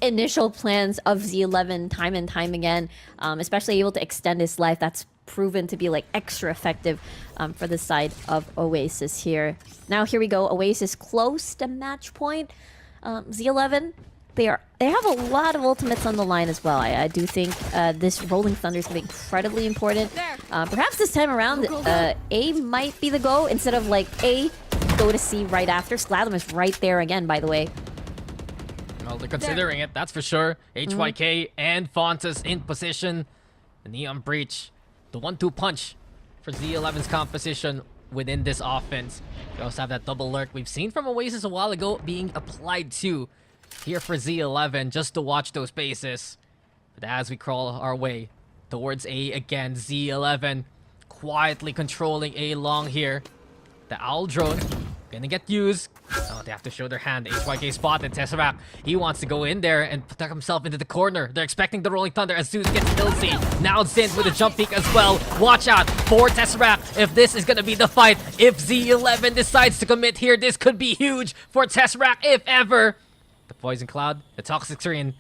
initial plans of Z11 time and time again, especially able to extend his life. That's proven to be like extra effective for the side of Oasis here. Now here we go. Oasis close to match point. Z11, they have a lot of ultimates on the line as well. I do think this Rolling Thunder is going to be incredibly important. Perhaps this time around, A might be the go instead of like A go to C right after. Sladam is right there again, by the way. Well, they're considering it, that's for sure. HYK and Fontas in position. The Neon Breach, the 1-2 punch for Z11's composition within this offense. We also have that double lurk we've seen from Oasis a while ago being applied to here for Z11 just to watch those bases. But as we crawl our way towards A again, Z11 quietly controlling A long here. The Owl drone gonna get used. Oh, they have to show their hand. HYK spotted Tesseract. He wants to go in there and protect himself into the corner. They're expecting the Rolling Thunder as Zeus gets Ilzy. Now Zint with a jump peek as well. Watch out for Tesseract if this is gonna be the fight. If Z11 decides to commit here, this could be huge for Tesseract if ever. The Poison Cloud, the Toxic Screen.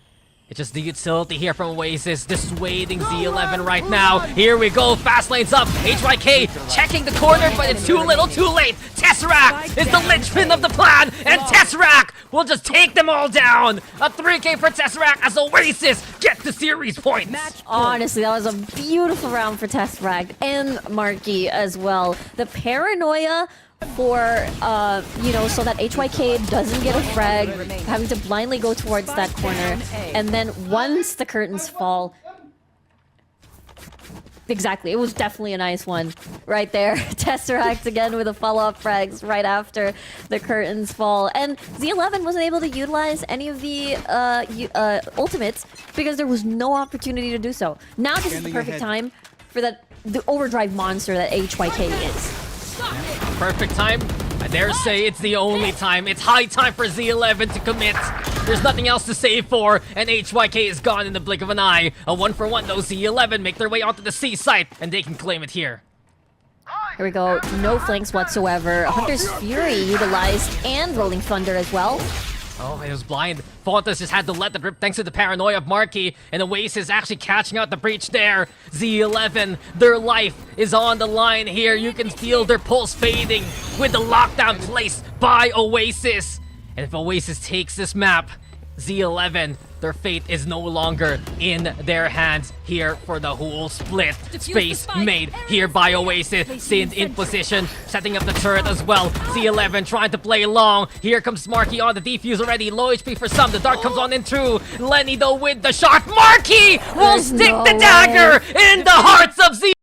It's just the utility here from Oasis, dissuading Z11 right now. Here we go, fast lanes up. HYK checking the corner, but it's too little, too late. Tesseract is the linchpin of the plan, and Tesseract will just take them all down. A 3K for Tesseract as Oasis get the series points. Honestly, that was a beautiful round for Tesseract and Marky as well. The paranoia for, you know, so that HYK doesn't get a frag, having to blindly go towards that corner. And then once the curtains fall... Exactly, it was definitely a nice one right there. Tesseract again with a follow-up frags right after the curtains fall. And Z11 wasn't able to utilize any of the ultimates because there was no opportunity to do so. Now this is the perfect time for the overdrive monster that HYK is. Perfect time. I dare say it's the only time. It's high time for Z11 to commit. There's nothing else to save for, and HYK is gone in the blink of an eye. A 1-for-1 though. Z11 make their way onto the C site, and they can claim it here. Here we go. No flanks whatsoever. Hunter's Fury utilized, and Rolling Thunder as well. Oh, it was blind. Fontas just had to let the rip thanks to the paranoia of Marky, and Oasis actually catching out the breach there. Z11, their life is on the line here. You can feel their pulse fading with the lockdown placed by Oasis. And if Oasis takes this map, Z11, their fate is no longer in their hands here for the whole split. Space made here by Oasis. Sind in position, setting up the turret as well. Z11 trying to play long. Here comes Marky on the defuse already. Low HP for some. The dart comes on in through. Lenny though with the shot. Marky will stick the dagger in the hearts of Z.